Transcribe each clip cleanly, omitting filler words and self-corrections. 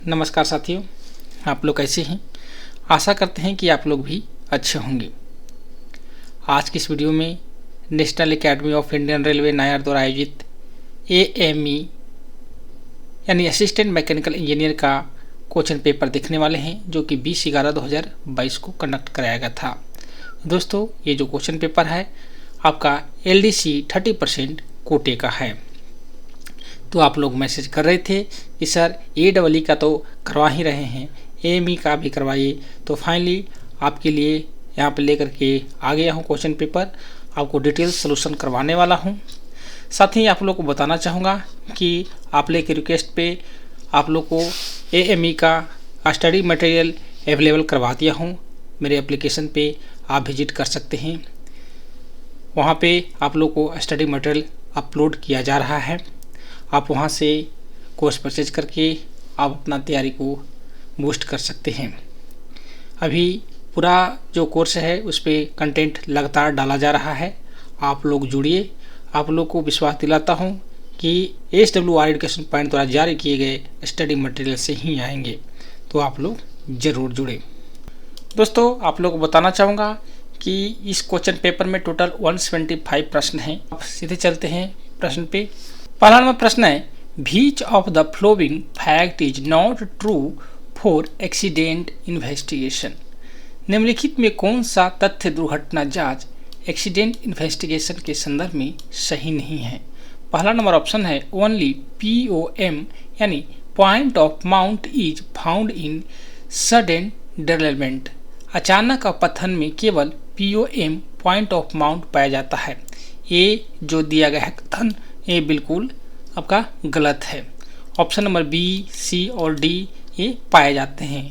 नमस्कार साथियों, आप लोग कैसे हैं। आशा करते हैं कि आप लोग भी अच्छे होंगे। आज की इस वीडियो में national academy of Indian railway Nair द्वारा आयोजित AME यानी असिस्टेंट मैकेनिकल इंजीनियर का क्वेश्चन पेपर देखने वाले हैं, जो कि 20/11/2022 को कंडक्ट कराया गया था। दोस्तों, ये जो क्वेश्चन पेपर है आपका LDC 30% कोटे का है। तो आप लोग मैसेज कर रहे थे कि सर AEE का तो करवा ही रहे हैं, AME का भी करवाइए। तो फाइनली आपके लिए यहाँ पे लेकर के आ गया हूँ क्वेश्चन पेपर, आपको डिटेल सोल्यूशन करवाने वाला हूँ। साथ ही आप लोग को बताना चाहूँगा कि आप लोग की रिक्वेस्ट पे आप लोग को AME का स्टडी मटेरियल अवेलेबल करवा दिया हूँ। मेरे एप्लीकेशन पे आप विजिट कर सकते हैं, वहाँ पे आप लोग को स्टडी मटेरियल अपलोड किया जा रहा है। आप वहाँ से कोर्स परचेज करके आप अपना तैयारी को बूस्ट कर सकते हैं। अभी पूरा जो कोर्स है उस पर कंटेंट लगातार डाला जा रहा है। आप लोग जुड़िए। आप लोग को विश्वास दिलाता हूँ कि SWR एजुकेशन पॉइंट द्वारा जारी किए गए स्टडी मटेरियल से ही आएंगे, तो आप लोग ज़रूर जुड़े। दोस्तों, आप लोग को बताना चाहूँगा कि इस क्वेश्चन पेपर में टोटल 175 प्रश्न हैं। आप सीधे चलते हैं प्रश्न पे। पहला नंबर प्रश्न है, which of the flowing fact is not true for accident investigation. निम्नलिखित में कौन सा तथ्य दुर्घटना जांच एक्सीडेंट इन्वेस्टिगेशन के संदर्भ में सही नहीं है। पहला नंबर ऑप्शन है, ओनली POM यानी point of mount is found in sudden development. अचानक अपतन में केवल POM पॉइंट ऑफ माउंट पाया जाता है। ये जो दिया गया है कथन ये बिल्कुल आपका गलत है। ऑप्शन नंबर B, C और D ये पाए जाते हैं।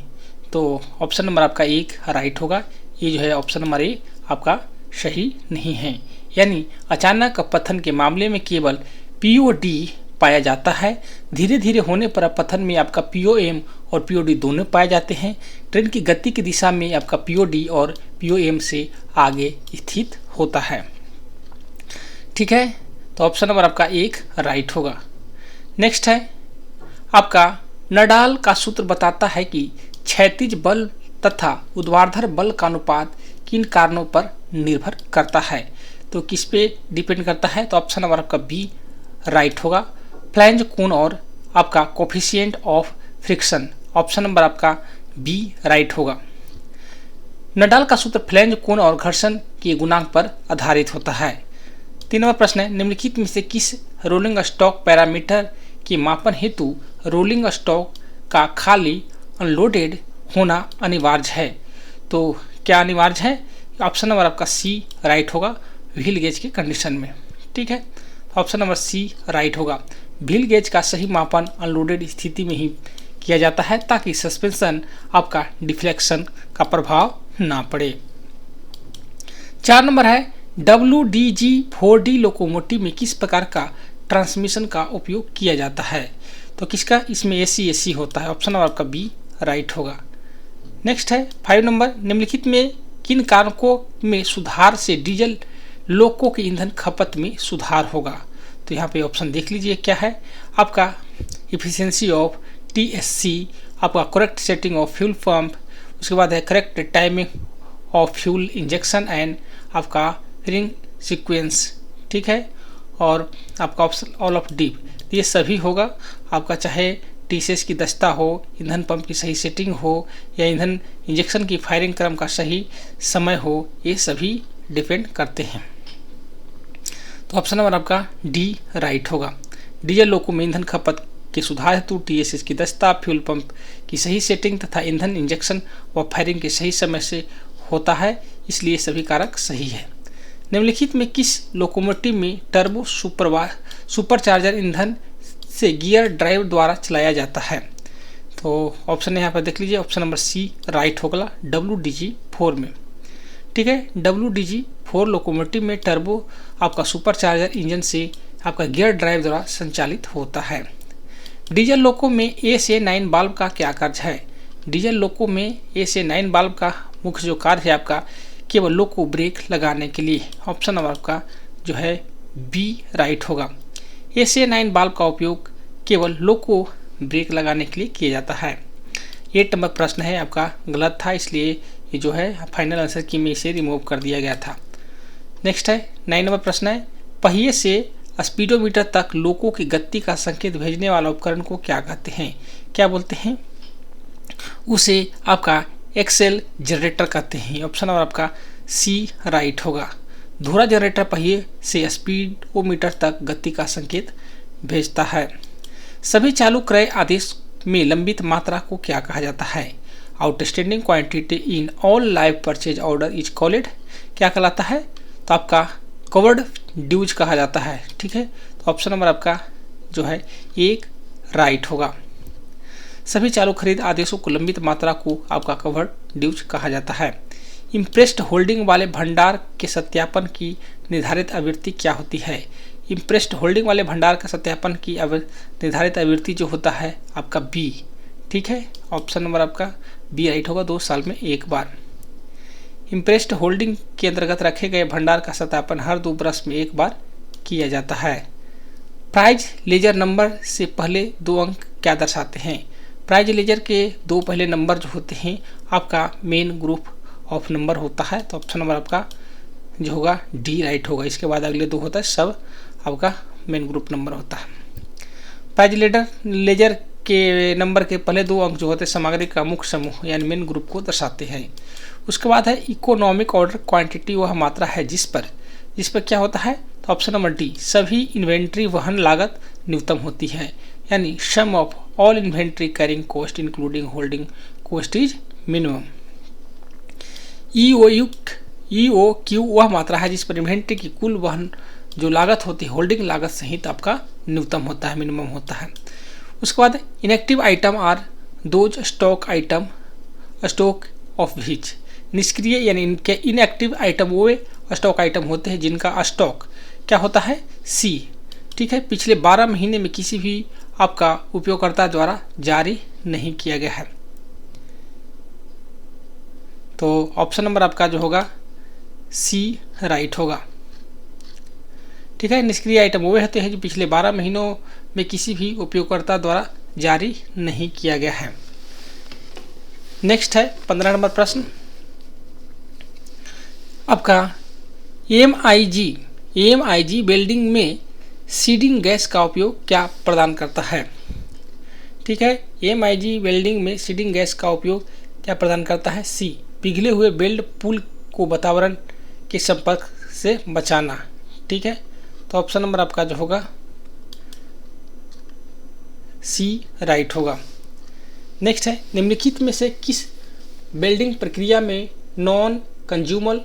तो ऑप्शन नंबर आपका 1 राइट होगा। ये जो है ऑप्शन नंबर A आपका सही नहीं है। यानी अचानक अपतन के मामले में केवल POD पाया जाता है। धीरे धीरे होने पर अपतन में आपका POM और POD दोनों पाए जाते हैं। ट्रेन की गति की दिशा में आपका POD और POM से आगे स्थित होता है। ठीक है, तो ऑप्शन नंबर आपका 1 राइट होगा। नेक्स्ट है आपका, नडाल का सूत्र बताता है कि क्षैतिज बल तथा ऊर्ध्वाधर बल का अनुपात किन कारणों पर निर्भर करता है। तो किस पे डिपेंड करता है। तो ऑप्शन नंबर आपका B राइट होगा। फ्लैंज कोण और आपका coefficient of friction, option number आपका B राइट होगा। नडाल का सूत्र फ्लैंज कोण और घर्षण के गुणांक पर आधारित होता है। 3 नंबर प्रश्न है, निम्नलिखित में से किस रोलिंग स्टॉक पैरामीटर के मापन हेतु रोलिंग स्टॉक का खाली अनलोडेड होना अनिवार्य है। तो क्या अनिवार्य है। ऑप्शन नंबर आपका C राइट होगा, व्हील गेज के कंडीशन में। ठीक है, ऑप्शन नंबर C राइट होगा। व्हील गेज का सही मापन अनलोडेड स्थिति में ही किया जाता है, ताकि सस्पेंशन आपका डिफ्लेक्शन का प्रभाव ना पड़े। 4 नंबर है, WDG-4D लोकोमोटिव में किस प्रकार का ट्रांसमिशन का उपयोग किया जाता है। तो किसका, इसमें AC होता है। ऑप्शन नंबर आपका B राइट होगा। नेक्स्ट है 5 नंबर, निम्नलिखित में किन कारकों में सुधार से डीजल लोको के ईंधन खपत में सुधार होगा। तो यहाँ पे ऑप्शन देख लीजिए क्या है। आपका इफिशियंसी ऑफ TSC, आपका correct setting of fuel pump, उसके बाद है correct timing of fuel injection and आपका फिलिंग सीक्वेंस। ठीक है, और आपका ऑप्शन ऑल ऑफ डी ये सभी होगा। आपका चाहे TCS की दस्ता हो, ईंधन पंप की सही सेटिंग हो, या ईंधन इंजेक्शन की फायरिंग क्रम का सही समय हो, ये सभी डिपेंड करते हैं। तो ऑप्शन नंबर आपका D राइट होगा। डीजल लोको में ईंधन खपत के सुधार हेतु TSS की दस्ता, फ्यूल पंप की सही सेटिंग तथा ईंधन इंजेक्शन व फायरिंग के सही समय से होता है, इसलिए सभी कारक सही है। निम्नलिखित में किस लोकोमोटिव में टर्बो सुपरचार्जर ईंधन से गियर ड्राइव द्वारा चलाया जाता है। तो ऑप्शन यहाँ पर देख लीजिए, ऑप्शन नंबर C राइट होगा WDG-4 में। ठीक है, WDG-4 लोकोमोटिव में टर्बो आपका सुपरचार्जर इंजन से आपका गियर ड्राइव द्वारा संचालित होता है। डीजल लोको में A से 9 वाल्व का क्या कार्य है। डीजल लोको में A से 9 वाल्व का मुख्य जो कार्य है आपका केवल लोको ब्रेक लगाने के लिए। ऑप्शन नंबर आपका जो है B राइट होगा। A से 9 वाल्व का उपयोग केवल लोको ब्रेक लगाने के लिए किया जाता है। 8 नंबर प्रश्न है आपका गलत था, इसलिए ये जो है फाइनल आंसर की में इसे रिमूव कर दिया गया था। नेक्स्ट है 9 नंबर प्रश्न है पहिए से स्पीडोमीटर तक लोगों की गति का संकेत भेजने वाला उपकरण को क्या कहते हैं? क्या बोलते हैं? उसे आपका एक्सेल जनरेटर कहते हैं। ऑप्शन नंबर आपका सी राइट होगा। धुरा जनरेटर पहिए से स्पीडोमीटर तक गति का संकेत भेजता है। सभी चालू क्रय आदेश में लंबित मात्रा को क्या कहा जाता है? Outstanding quantity in all live purchase order is called, क्या कहलाता है? तो आपका कवर्ड ड्यूज कहा जाता है। ठीक है, तो ऑप्शन नंबर आपका जो है एक राइट होगा। सभी चालू खरीद आदेशों को लंबित मात्रा को आपका कवर्ड ड्यूज कहा जाता है। इम्प्रेस्ड होल्डिंग वाले भंडार के सत्यापन की निर्धारित आवृत्ति क्या होती है? इम्प्रेस्ड होल्डिंग वाले भंडार का सत्यापन की निर्धारित आवृत्ति जो होता है आपका बी। ठीक है, ऑप्शन नंबर आपका बी राइट होगा, 2 साल में एक बार। इम्प्रेस्ड होल्डिंग के अंतर्गत रखे गए भंडार का सत्यापन हर 2 वर्ष में एक बार किया जाता है। प्राइज लेजर नंबर से पहले 2 अंक क्या दर्शाते हैं? प्राइज लेजर के 2 पहले नंबर जो होते हैं आपका मेन ग्रुप ऑफ नंबर होता है, तो ऑप्शन नंबर आपका जो होगा डी राइट होगा। इसके बाद अगले 2 होता है सब आपका मेन ग्रुप नंबर होता है। प्राइज लेजर के नंबर के पहले 2 अंक जो होते हैं सामग्री का मुख्य समूह यानी मेन ग्रुप को दर्शाते हैं। उसके बाद है इकोनॉमिक ऑर्डर क्वांटिटी, वह मात्रा है जिस पर क्या होता है? तो ऑप्शन नंबर डी सभी इन्वेंट्री वहन लागत न्यूनतम होती है, यानी sum of all inventory carrying cost including holding cost is minimum. EOQ वह मात्रा है जिस पर इन्वेंट्री की कुल वहन जो लागत होती है होल्डिंग लागत सहित आपका न्यूनतम होता है, मिनिमम होता है। उसके बाद inactive item are those stock of which, निष्क्रिय यानी इनके इनएक्टिव आइटम वो स्टॉक आइटम होते हैं जिनका स्टॉक क्या होता है? सी। ठीक है, पिछले 12 महीने में किसी भी आपका उपयोगकर्ता द्वारा जारी नहीं किया गया है। तो ऑप्शन नंबर आपका जो होगा सी राइट होगा। ठीक है, निष्क्रिय आइटम वो होते हैं जो पिछले 12 महीनों में किसी भी उपयोगकर्ता द्वारा जारी नहीं किया गया है। नेक्स्ट है 15 नंबर प्रश्न आपका AMIG बिल्डिंग में सीडिंग गैस का उपयोग क्या प्रदान करता है? ठीक है, AMIG बिल्डिंग में सीडिंग गैस का उपयोग क्या प्रदान करता है? सी पिघले हुए बेल्ट पुल को वातावरण के संपर्क से बचाना। ठीक है, तो ऑप्शन नंबर आपका जो होगा सी राइट होगा। नेक्स्ट है निम्नलिखित में से किस बिल्डिंग प्रक्रिया में नॉन कंज्यूमर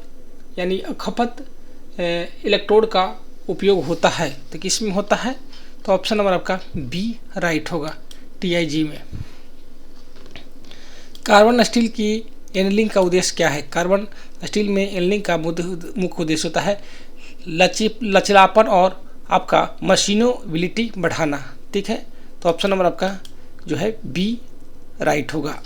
यानी खपत इलेक्ट्रोड का उपयोग होता है? तो किस में होता है? तो ऑप्शन नंबर आपका बी राइट होगा, TIG में। कार्बन स्टील की एनलिंग का उद्देश्य क्या है? कार्बन स्टील में एनलिंग का मुख्य उद्देश्य होता है लचीलापन और आपका मशीनोबिलिटी बढ़ाना। ठीक है, तो ऑप्शन नंबर आपका जो है बी राइट होगा।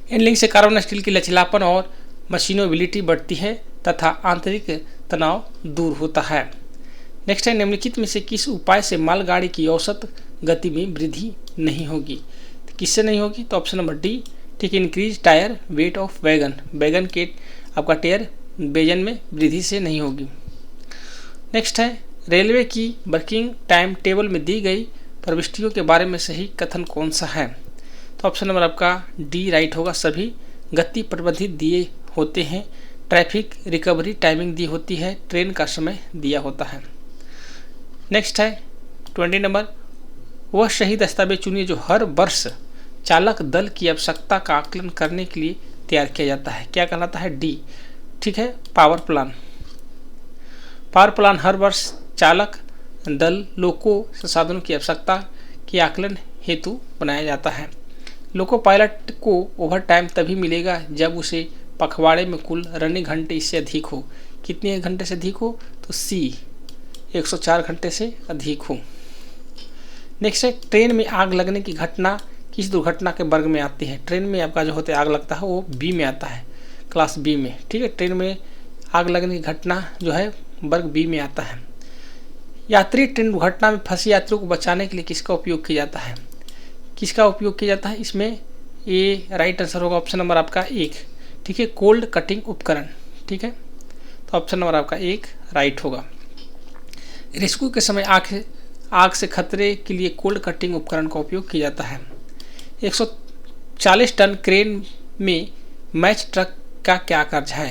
एनलिंग से कार्बन स्टील की लचीलापन और मशीनोबिलिटी बढ़ती है तथा आंतरिक तनाव दूर होता है। नेक्स्ट है निम्नलिखित में से किस उपाय से मालगाड़ी की औसत गति में वृद्धि नहीं होगी? तो किससे नहीं होगी? तो ऑप्शन नंबर डी। ठीक, increase tyre weight of wagon के आपका टायर वजन में वृद्धि से नहीं होगी। नेक्स्ट है रेलवे की वर्किंग टाइम टेबल में दी गई प्रविष्टियों के बारे में सही कथन कौन सा है? तो ऑप्शन नंबर आपका डी राइट होगा, सभी गति प्रतिबंधित दिए होते हैं, ट्रैफिक रिकवरी टाइमिंग दी होती है, ट्रेन का समय दिया होता है। नेक्स्ट है 20 नंबर वह सही दस्तावेज चुनिए जो हर वर्ष चालक दल की आवश्यकता का आकलन करने के लिए तैयार किया जाता है। क्या कहलाता है? डी। ठीक है, पावर प्लान हर वर्ष चालक दल लोको संसाधनों की आवश्यकता के आकलन हेतु बनाया जाता है। लोको पायलट को ओवर टाइम तभी मिलेगा जब उसे पखवाड़े में कुल रनिंग घंटे इससे अधिक हो। कितने घंटे से अधिक हो? तो सी 104 घंटे से अधिक हो। नेक्स्ट है ट्रेन में आग लगने की घटना किस दुर्घटना के वर्ग में आती है? ट्रेन में आपका जो होता है आग लगता है वो बी में आता है, क्लास बी में। ठीक है, ट्रेन में आग लगने की घटना जो है वर्ग बी में आता है। यात्री ट्रेन दुर्घटना में फंसे यात्रियों को बचाने के लिए किसका उपयोग किया जाता है? किसका उपयोग किया जाता है? इसमें ये राइट आंसर होगा ऑप्शन नंबर आपका 1, ठीक है, कोल्ड कटिंग उपकरण, ठीक है, तो ऑप्शन नंबर आपका 1 राइट होगा। रेस्क्यू के समय आग से खतरे के लिए कोल्ड कटिंग उपकरण का उपयोग किया जाता है। 140 टन क्रेन में मैच ट्रक का क्या कार्य है?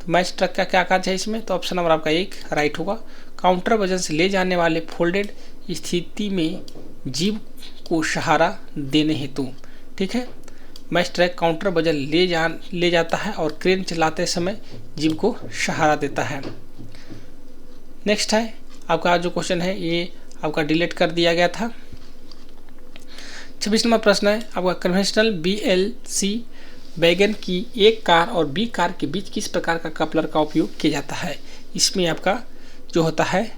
तो मैच ट्रक का क्या कार्य है इसमें? तो ऑप्शन नंबर आपका 1 राइट होगा। काउंटर वजन से ले जाने वाले फोल्डेड स्थिति में जीव को सहारा देने हेतु, ठीक है, मैच ट्रक काउंटर वजन ले जाता है और क्रेन चलाते समय जीव को सहारा देता है। नेक्स्ट है आपका जो क्वेश्चन है ये आपका डिलीट कर दिया गया था। 26 नंबर प्रश्न है आपका कन्वेंशनल BLC वैगन की एक कार और B कार के बीच किस प्रकार का कपलर का उपयोग किया जाता है? इसमें आपका जो होता है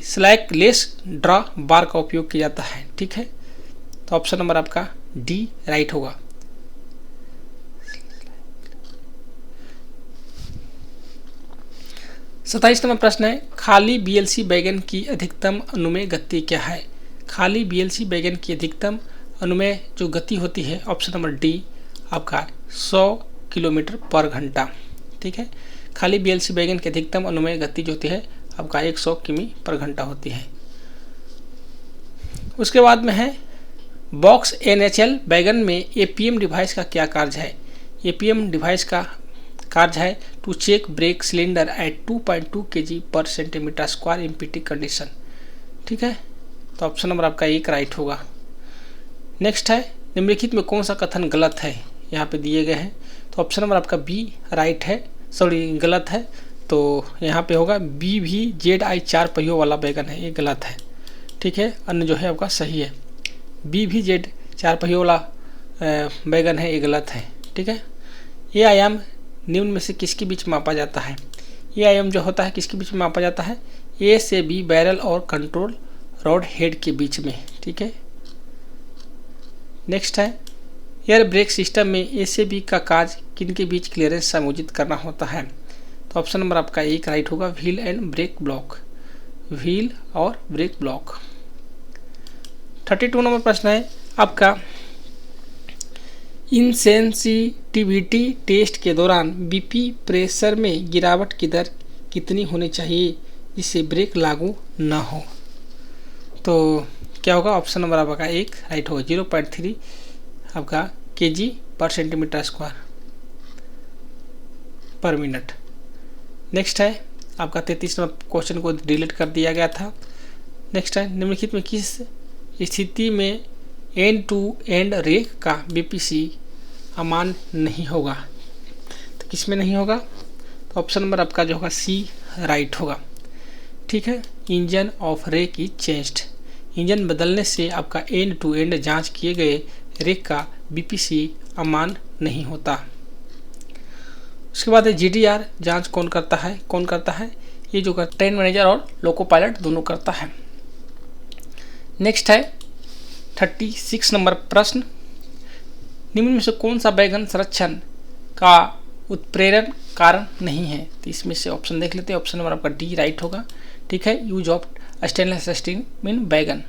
स्लैकलेस ड्रॉ बार का उपयोग किया जाता है, ठीक है, तो ऑप्शन नंबर आपका D राइट होगा। सत्ताईस नंबर प्रश्न है खाली BLC वैगन की अधिकतम अनुमेय गति क्या है? खाली BLC वैगन की अधिकतम अनुमेय जो गति होती है ऑप्शन नंबर D आपका 100 किलोमीटर पर घंटा, ठीक है, खाली BLC वैगन की अधिकतम अनुमेय गति जो होती है आपका 100 किमी पर घंटा होती है। उसके बाद में है बॉक्स NHL वैगन में APM डिवाइस का क्या कार्य है? APM डिवाइस का कार्य है to check brake cylinder at 2.2 kg पर सेंटीमीटर स्क्वायर एम्प्टी कंडीशन, ठीक है, तो ऑप्शन नंबर आपका 1 राइट होगा। नेक्स्ट है निम्नलिखित में कौन सा कथन गलत है? यहाँ पे दिए गए हैं, तो ऑप्शन नंबर आपका B राइट है, सॉरी गलत है, तो यहाँ पे होगा BVZI 4 पहियों वाला वैगन है, ये गलत है, ठीक है, अन्य जो है आपका सही है। BVZ 4 पहियों वाला वैगन है, ये गलत है, ठीक है। ये आयाम निम्न में से किसके बीच मापा जाता है? ये आयाम जो होता है किसके बीच में मापा जाता है? A से B बैरल और कंट्रोल रॉड हेड के बीच में, ठीक है। नेक्स्ट है एयर ब्रेक सिस्टम में A से B का कार्य किनके बीच क्लियरेंस समायोजित करना होता है? तो ऑप्शन नंबर आपका 1 राइट होगा, wheel and brake block, wheel और ब्रेक ब्लॉक। 32 नंबर प्रश्न है आपका इंसेंसिटिविटी टेस्ट के दौरान BP प्रेशर में गिरावट की दर कितनी होनी चाहिए जिससे ब्रेक लागू न हो? तो क्या होगा? ऑप्शन नंबर आपका 1 राइट होगा, 0.3 आपका kg पर सेंटीमीटर स्क्वायर पर मिनट। नेक्स्ट है आपका 33 नंबर क्वेश्चन को डिलीट कर दिया गया था। नेक्स्ट है निम्नलिखित में किस स्थिति में एंड टू एंड रेक का BPC अमान्य नहीं होगा? तो किस में नहीं होगा? तो ऑप्शन नंबर आपका जो होगा C राइट होगा, ठीक है। Engine of rake is changed, engine बदलने से आपका एंड टू एंड जांच किए गए रेक का BPC अमान्य नहीं होता। उसके बाद है GDR जांच कौन करता है? ये जो ट्रेन मैनेजर और लोको पायलट दोनों करता है। नेक्स्ट है 36 नंबर प्रश्न, निम्न में से कौन सा वैगन संरक्षण का उत्प्रेरण कारण नहीं है? तो इसमें से ऑप्शन देख लेते हैं, ऑप्शन नंबर आपका D राइट होगा, ठीक है, use of stainless steel mean wagon.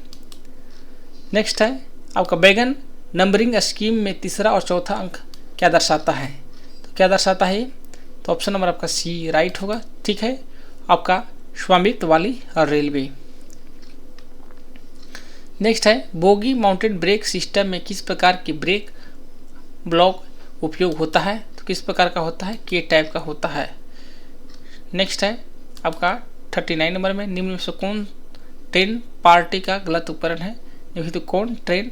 Next है आपका वैगन नंबरिंग स्कीम में तीसरा और चौथा अंक क्या दर्शाता है? तो क्या दर्शाता है? तो ऑप्शन नंबर आपका C राइट होगा, ठीक है, आपका स्वामित्व वाली रेलवे। नेक्स्ट है बोगी माउंटेड ब्रेक सिस्टम में किस प्रकार के ब्रेक ब्लॉक उपयोग होता है? तो किस प्रकार का होता है? K टाइप का होता है। नेक्स्ट है आपका 39 नंबर में निम्न में से कौन ट्रेन पार्टी का गलत उपकरण है? तो कौन ट्रेन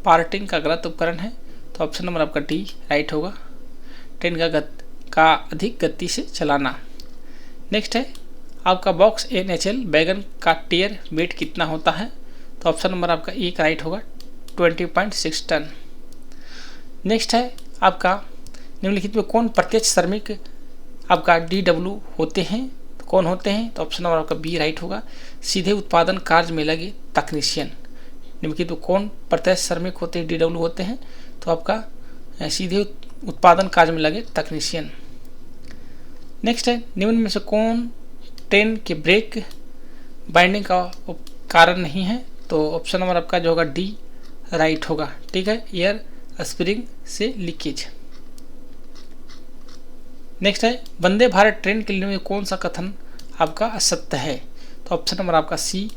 पार्टिंग का गलत उपकरण है? तो ऑप्शन नंबर आपका D राइट होगा, ट्रेन का अधिक गति से चलाना। नेक्स्ट है आपका बॉक्स NHL वैगन का टेयर वेट कितना होता है? तो ऑप्शन नंबर आपका 1 राइट होगा, 20.6 टन। नेक्स्ट है आपका निम्नलिखित में कौन प्रत्यक्ष श्रमिक आपका DW होते हैं? तो कौन होते हैं? तो ऑप्शन नंबर आपका B राइट होगा, सीधे उत्पादन कार्य में लगे तकनीशियन। निम्नलिखित में कौन प्रत्यक्ष श्रमिक होते हैं, DW होते हैं? तो आपका सीधे उत्पादन कार्य में लगे तकनीशियन। नेक्स्ट है निम्न में से कौन ट्रेन के ब्रेक बाइंडिंग का कारण नहीं है, तो ऑप्शन नंबर आपका जो होगा डी राइट होगा। ठीक है, एयर स्प्रिंग से लीकेज। नेक्स्ट है वंदे भारत ट्रेन के लिए में कौन सा कथन आपका असत्य है, तो ऑप्शन नंबर आपका सी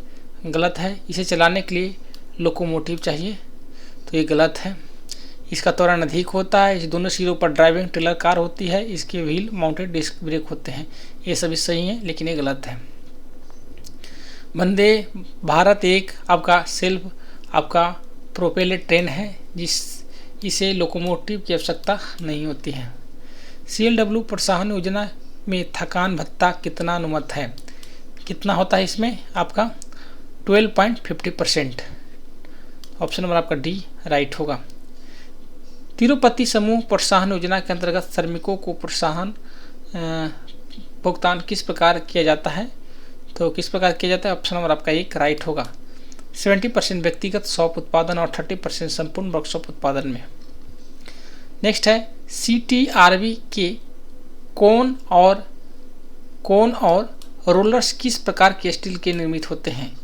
गलत है। इसे चलाने के लिए लोकोमोटिव चाहिए, तो ये गलत है। इसका त्वरण अधिक होता है, इस दोनों सिरों पर ड्राइविंग ट्रेलर कार होती है, इसके व्हील माउंटेड डिस्क ब्रेक होते हैं। ये सभी सही है, लेकिन ये गलत है। वंदे भारत एक आपका सेल्फ आपका प्रोपेलेड ट्रेन है, इसे लोकोमोटिव की आवश्यकता नहीं होती है। CLW प्रोत्साहन योजना में थकान भत्ता कितना अनुमत है, कितना होता है इसमें आपका 12.50%। ऑप्शन नंबर आपका डी राइट होगा। तिरुपति समूह प्रोत्साहन योजना के अंतर्गत श्रमिकों को प्रोत्साहन भुगतान किस प्रकार किया जाता है, तो किस प्रकार किया जाता है, ऑप्शन नंबर आपका एक राइट होगा। 70% व्यक्तिगत शॉप उत्पादन और 30% संपूर्ण वर्कशॉप उत्पादन में। नेक्स्ट है CTRV के कोन और रोलर्स किस प्रकार के स्टील के निर्मित होते हैं,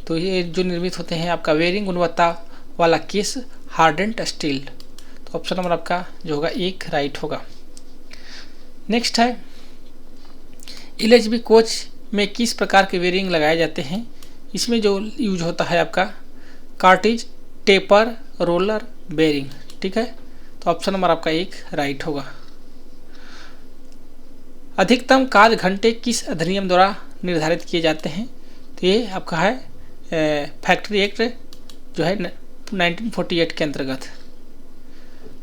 तो ये जो निर्मित होते हैं आपका वेरिंग गुणवत्ता वाला केस हार्डेंड स्टील, तो ऑप्शन नंबर आपका जो होगा एक राइट होगा। नेक्स्ट है LHB कोच में किस प्रकार के वेरिंग लगाए जाते हैं, इसमें जो यूज होता है आपका कार्टिज, टेपर, रोलर, बेरिंग। ठीक है, तो ऑप्शन नंबर आपका एक राइट होगा। अधिकतम कार्य घंटे किस अधिनियम द्वारा निर्धारित किए जाते हैं, तो ये आपका है फैक्ट्री एक्ट जो है 1948 के अंतर्गत।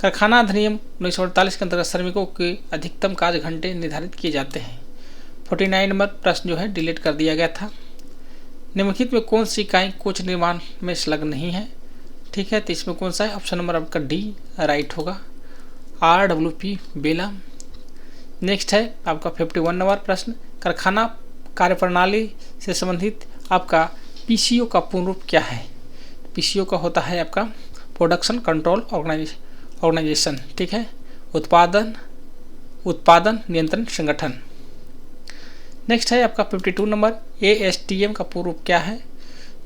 कारखाना अधिनियम 1948 के अंतर्गत श्रमिकों के अधिकतम कार्य घंटे निर्धारित किए जाते हैं। 49 नंबर प्रश्न जो है डिलीट कर दिया गया था। निम्नलिखित में कौन सी इकाई कोच निर्माण में संलग्न नहीं है, ठीक है, तो इसमें कौन सा है, ऑप्शन नंबर आपका डी राइट होगा, RWP बेला। नेक्स्ट है आपका 51 नंबर प्रश्न, कारखाना कार्यप्रणाली से संबंधित आपका PCO का पूर्ण रूप क्या है। PCO का होता है आपका प्रोडक्शन कंट्रोल ऑर्गेनाइजेशन। ठीक है, उत्पादन नियंत्रण संगठन। नेक्स्ट है आपका 52 नंबर, ASTM का पूर्ण रूप क्या है,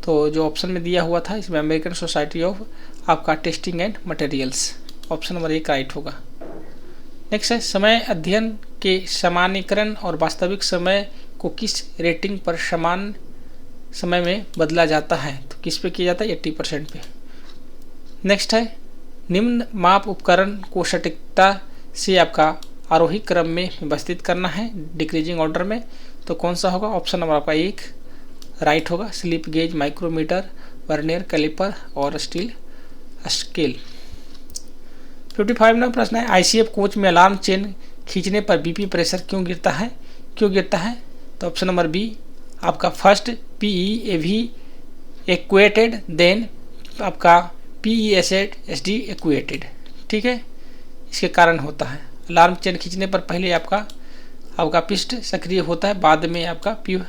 तो जो ऑप्शन में दिया हुआ था इसमें अमेरिकन सोसाइटी ऑफ आपका testing and materials, option number एक राइट होगा। नेक्स्ट है समय अध्ययन के सामान्यीकरण और वास्तविक समय को किस रेटिंग पर समान समय में बदला जाता है, तो किस पे किया जाता है, 80% पे। नेक्स्ट है निम्न माप उपकरण को सटीकता से आपका आरोही क्रम में व्यवस्थित करना है डिक्रीजिंग ऑर्डर में, तो कौन सा होगा, ऑप्शन नंबर आपका एक राइट होगा, slip gauge, micrometer, vernier calliper और स्टील स्केल। 55 नंबर प्रश्न है, ICF कोच में अलार्म चेन खींचने पर BP प्रेशर क्यों गिरता है, तो ऑप्शन नंबर बी आपका फर्स्ट PEAV एक्वेटेड देन आपका PESD एक्वेटेड। ठीक है, इसके कारण होता है अलार्म चेन खींचने पर पहले आपका पिस्ट सक्रिय होता है, बाद में आपका P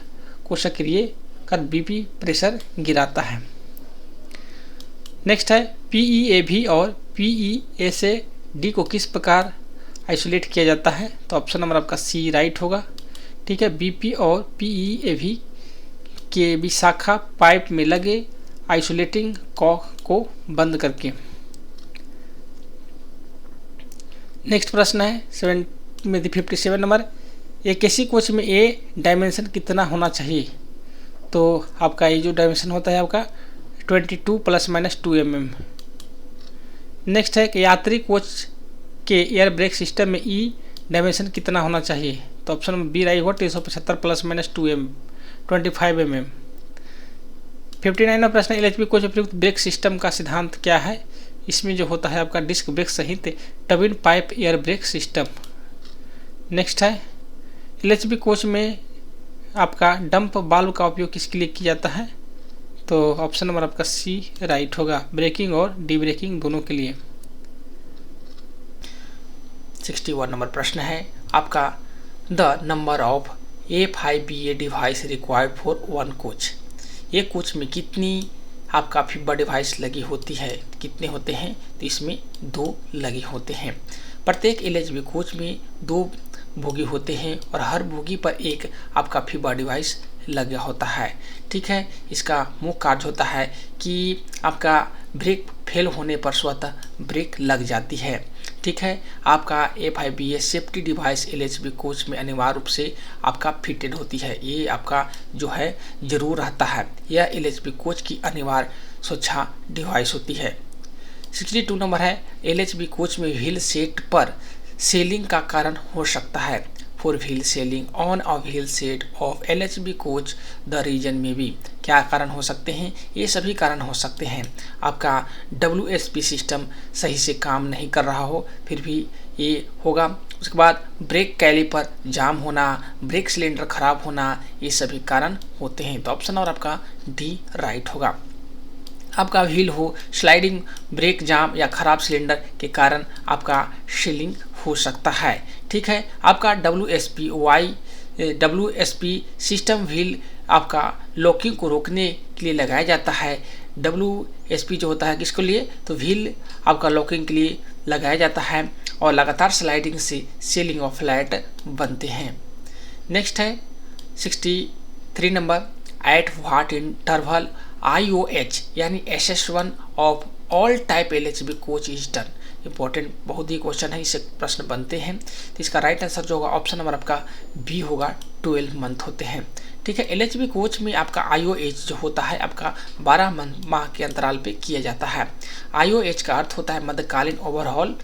को सक्रिय कर BP प्रेशर गिराता है। नेक्स्ट है PEAV और PESD को किस प्रकार आइसोलेट किया जाता है, तो ऑप्शन नंबर आपका सी राइट होगा। ठीक है, BP और PEAV के विशाखा पाइप में लगे आइसोलेटिंग कॉक को बंद करके। नेक्स्ट प्रश्न है 57 नंबर, एक एसी कोच में A डायमेंशन कितना होना चाहिए, तो आपका ये जो डायमेंशन होता है आपका 22 ± 2 mm। नेक्स्ट है कि यात्री कोच के एयर ब्रेक सिस्टम में E डायमेंशन कितना होना चाहिए, तो ऑप्शन नंबर बी राइट होगा 375 ± 2 mm 25 mm। 59 प्रश्न, LHB कोच उपयुक्त ब्रेक सिस्टम का सिद्धांत क्या है, इसमें जो होता है आपका डिस्क ब्रेक सहित टबिन pipe air brake system. Next है LHB कोच में आपका डंप वाल्व का उपयोग किसके लिए किया जाता है, तो ऑप्शन नंबर आपका सी राइट होगा, ब्रेकिंग और डी ब्रेकिंग दोनों के लिए। 61 नंबर प्रश्न है आपका, the number of FIBA device required for one coach, एक कोच में कितनी आपका FIBA डिवाइस लगी होती है, कितने होते हैं, तो इसमें 2 लगे होते हैं। प्रत्येक LHB कोच में 2 बोगी होते हैं और हर बोगी पर एक आपका फीबर डिवाइस लगा होता है। ठीक है, इसका मुख्य कार्य होता है कि आपका ब्रेक फेल होने पर स्वतः ब्रेक लग जाती है। ठीक है, आपका FIBS safety device LHB coach में अनिवार्य रूप से आपका फिटेड होती है। ये आपका जो है जरूर रहता है। यह LHB कोच की अनिवार्य सुरक्षा डिवाइस होती है। 62 नंबर है, LHB कोच में व्हील सेट पर सेलिंग का कारण हो सकता है। For wheel shelling on a wheel set of LHB coach the reason में भी क्या कारण हो सकते हैं? ये सभी कारण हो सकते हैं। आपका WSP सिस्टम सही से काम नहीं कर रहा हो, फिर भी ये होगा। उसके बाद ब्रेक कैलिपर जाम होना, ब्रेक सिलेंडर खराब होना, ये सभी कारण होते हैं। तो ऑप्शन और आपका D राइट होगा। आपका व्हील हो, स्लाइडिंग ब्रेक जाम या खराब सिलेंडर के कारण आपका सीलिंग हो सकता है। ठीक है, आपका WSP सिस्टम व्हील आपका लॉकिंग को रोकने के लिए लगाया जाता है। WSP जो होता है किसके लिए? तो व्हील आपका लॉकिंग के लिए लगाया जाता है और लगातार स्लाइडिंग से सीलिंग और फ्लैट बनते हैं। नेक्स्ट है 63 number, at what interval IOH यानी SS1 of all type LHB coach is done. Important बहुत ही क्वेश्चन है, इससे प्रश्न बनते हैं। तो इसका राइट आंसर जो होगा ऑप्शन नंबर आपका B होगा, 12 मंथ होते हैं। ठीक है, LHB कोच में आपका IOH जो होता है आपका 12 माह के अंतराल पे किया जाता है। IOH का अर्थ होता है मध्यकालीन ओवरहॉल।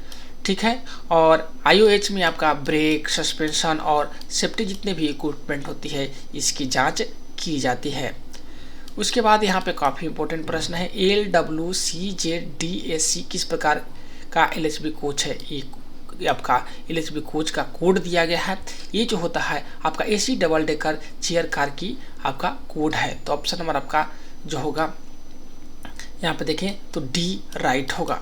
ठीक है, और IOH में आपका ब्रेक, सस्पेंशन और सेफ्टी जितने भी इक्विपमेंट होती है इसकी जाँच की जाती है। उसके बाद यहाँ पे काफ़ी इंपॉर्टेंट प्रश्न है, LWCZDAC किस प्रकार का LHB कोच है? ये आपका LHB कोच का कोड दिया गया है। ये जो होता है आपका AC double decker chair car की आपका कोड है। तो ऑप्शन नंबर आपका जो होगा यहाँ पे देखें तो D राइट होगा।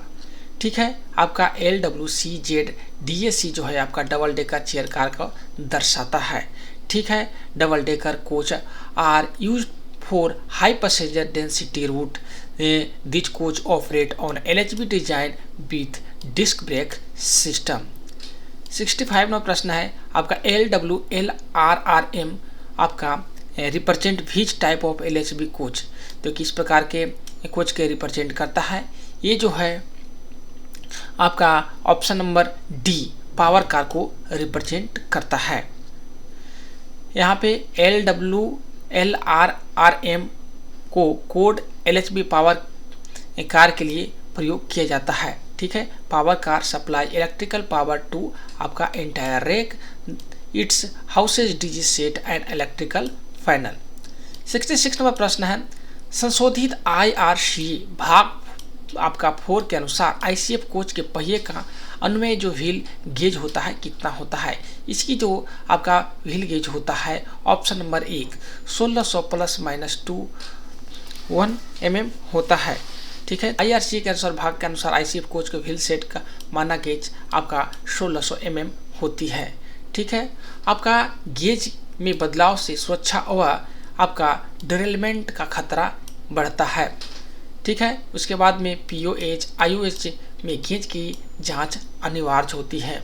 ठीक है, आपका LWCZDAC जो है आपका डबल डेकर चेयर कार को दर्शाता है। ठीक है, double decker coach are use for high passenger density route. This coach operate on LHB design with disc brake system. 65 number प्रश्न है आपका LWLRRM आपका represent which type of LHB coach? तो किस प्रकार के कोच के रिप्रेजेंट करता है? ये जो है आपका option number D power car को रिप्रेजेंट करता है। यहाँ पे LWLRRM को कोड LHB पावर कार के लिए प्रयोग किया जाता है। ठीक है, power car supply electrical power to आपका entire rake, its houses DG set and electrical panel. 66 number प्रश्न है, संशोधित IRC भाग आपका 4 के अनुसार ICF कोच के पहिए का अनुमेय जो व्हील गेज होता है कितना होता है? इसकी जो आपका व्हील गेज होता है option number 1 1600 plus minus 21 mm होता है। ठीक है, IRC के अनुसार भाग के अनुसार ICF कोच के व्हील सेट का माना गेज आपका 1600 mm होती है। ठीक है, आपका गेज में बदलाव से सुरक्षा व आपका डिरेलमेंट का खतरा बढ़ता है। ठीक है, उसके बाद में POH IOH में गेज की जांच अनिवार्य होती है।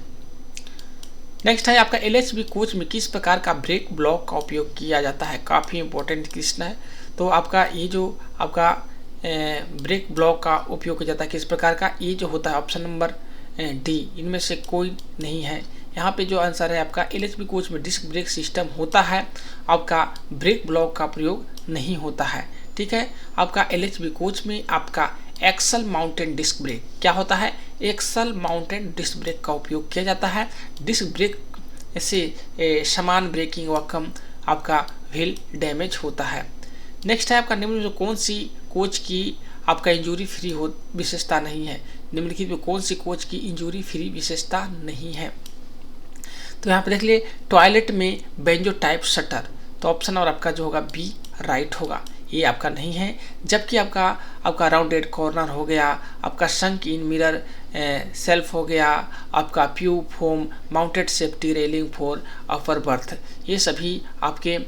नेक्स्ट है आपका LHB कोच में किस प्रकार का ब्रेक ब्लॉक का उपयोग किया जाता है? काफ़ी इंपॉर्टेंट क्वेश्चन है। तो आपका ये जो आपका ब्रेक ब्लॉक का उपयोग किया जाता है किस प्रकार का? ये जो होता है ऑप्शन नंबर D, इनमें से कोई नहीं है। यहाँ पे जो आंसर है आपका LHB कोच में डिस्क ब्रेक सिस्टम होता है, आपका ब्रेक ब्लॉक का प्रयोग नहीं होता है। ठीक है, आपका LHB कोच में आपका एक्सल माउंटेन डिस्क ब्रेक क्या होता है? एक्सल माउंटेन डिस्क ब्रेक का उपयोग किया जाता है। डिस्क ब्रेक से समान ब्रेकिंग व कम आपका व्हील डैमेज होता है। नेक्स्ट है आपका निम्न में कौन सी कोच की आपका इंजरी फ्री हो विशेषता नहीं है? निम्नलिखित में कौन सी कोच की इंजरी फ्री विशेषता नहीं है? तो यहाँ पे देख लिए टॉयलेट में बेंजो टाइप शटर, तो ऑप्शन और आपका जो होगा B राइट होगा, ये आपका नहीं है। जबकि आपका राउंडेड कॉर्नर हो गया, आपका संक इन मिरर सेल्फ हो गया, आपका PU foam mounted safety railing for upper berth, ये सभी आपके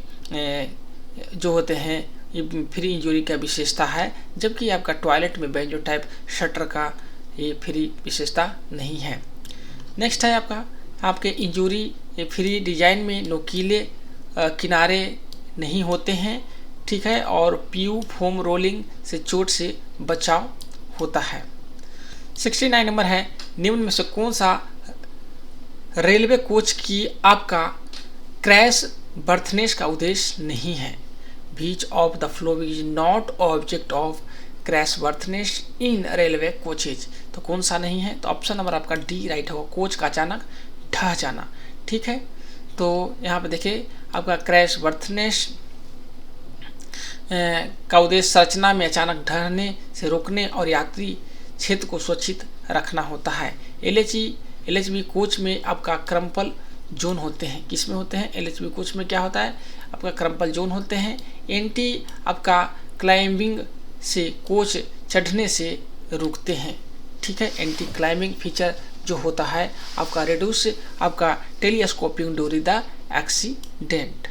जो होते हैं ये फ्री इंजरी का विशेषता है। जबकि आपका टॉयलेट में बेंजो टाइप शटर का ये फ्री विशेषता नहीं है। नेक्स्ट है आपका आपके इंजरी ये फ्री डिजाइन में नुकीले किनारे नहीं होते हैं, ठीक है, और पीयू फोम रोलिंग से चोट से बचाव होता है। 69 नंबर है, निम्न में से कौन सा रेलवे कोच की आपका क्रैश बर्थनेस का उद्देश्य नहीं है? Which of the following is not object of crashworthiness in railway coaches? तो कौन सा नहीं है? तो ऑप्शन नंबर आपका डी राइट होगा, कोच का अचानक ढह जाना, ठीक है। तो यहाँ पे देखिए आपका क्रैश बर्थनेस का उद्देश्य संरचना में अचानक ढहने से रोकने और यात्री क्षेत्र को सुरक्षित रखना होता है। LHB कोच में आपका क्रम्पल जोन होते हैं, किस में होते हैं? LHB कोच में क्या होता है? आपका क्रम्पल जोन होते हैं। एंटी आपका क्लाइंबिंग से कोच चढ़ने से रुकते हैं, ठीक है। एंटी क्लाइंबिंग फीचर जो होता है आपका रिड्यूस आपका telescoping during the accident.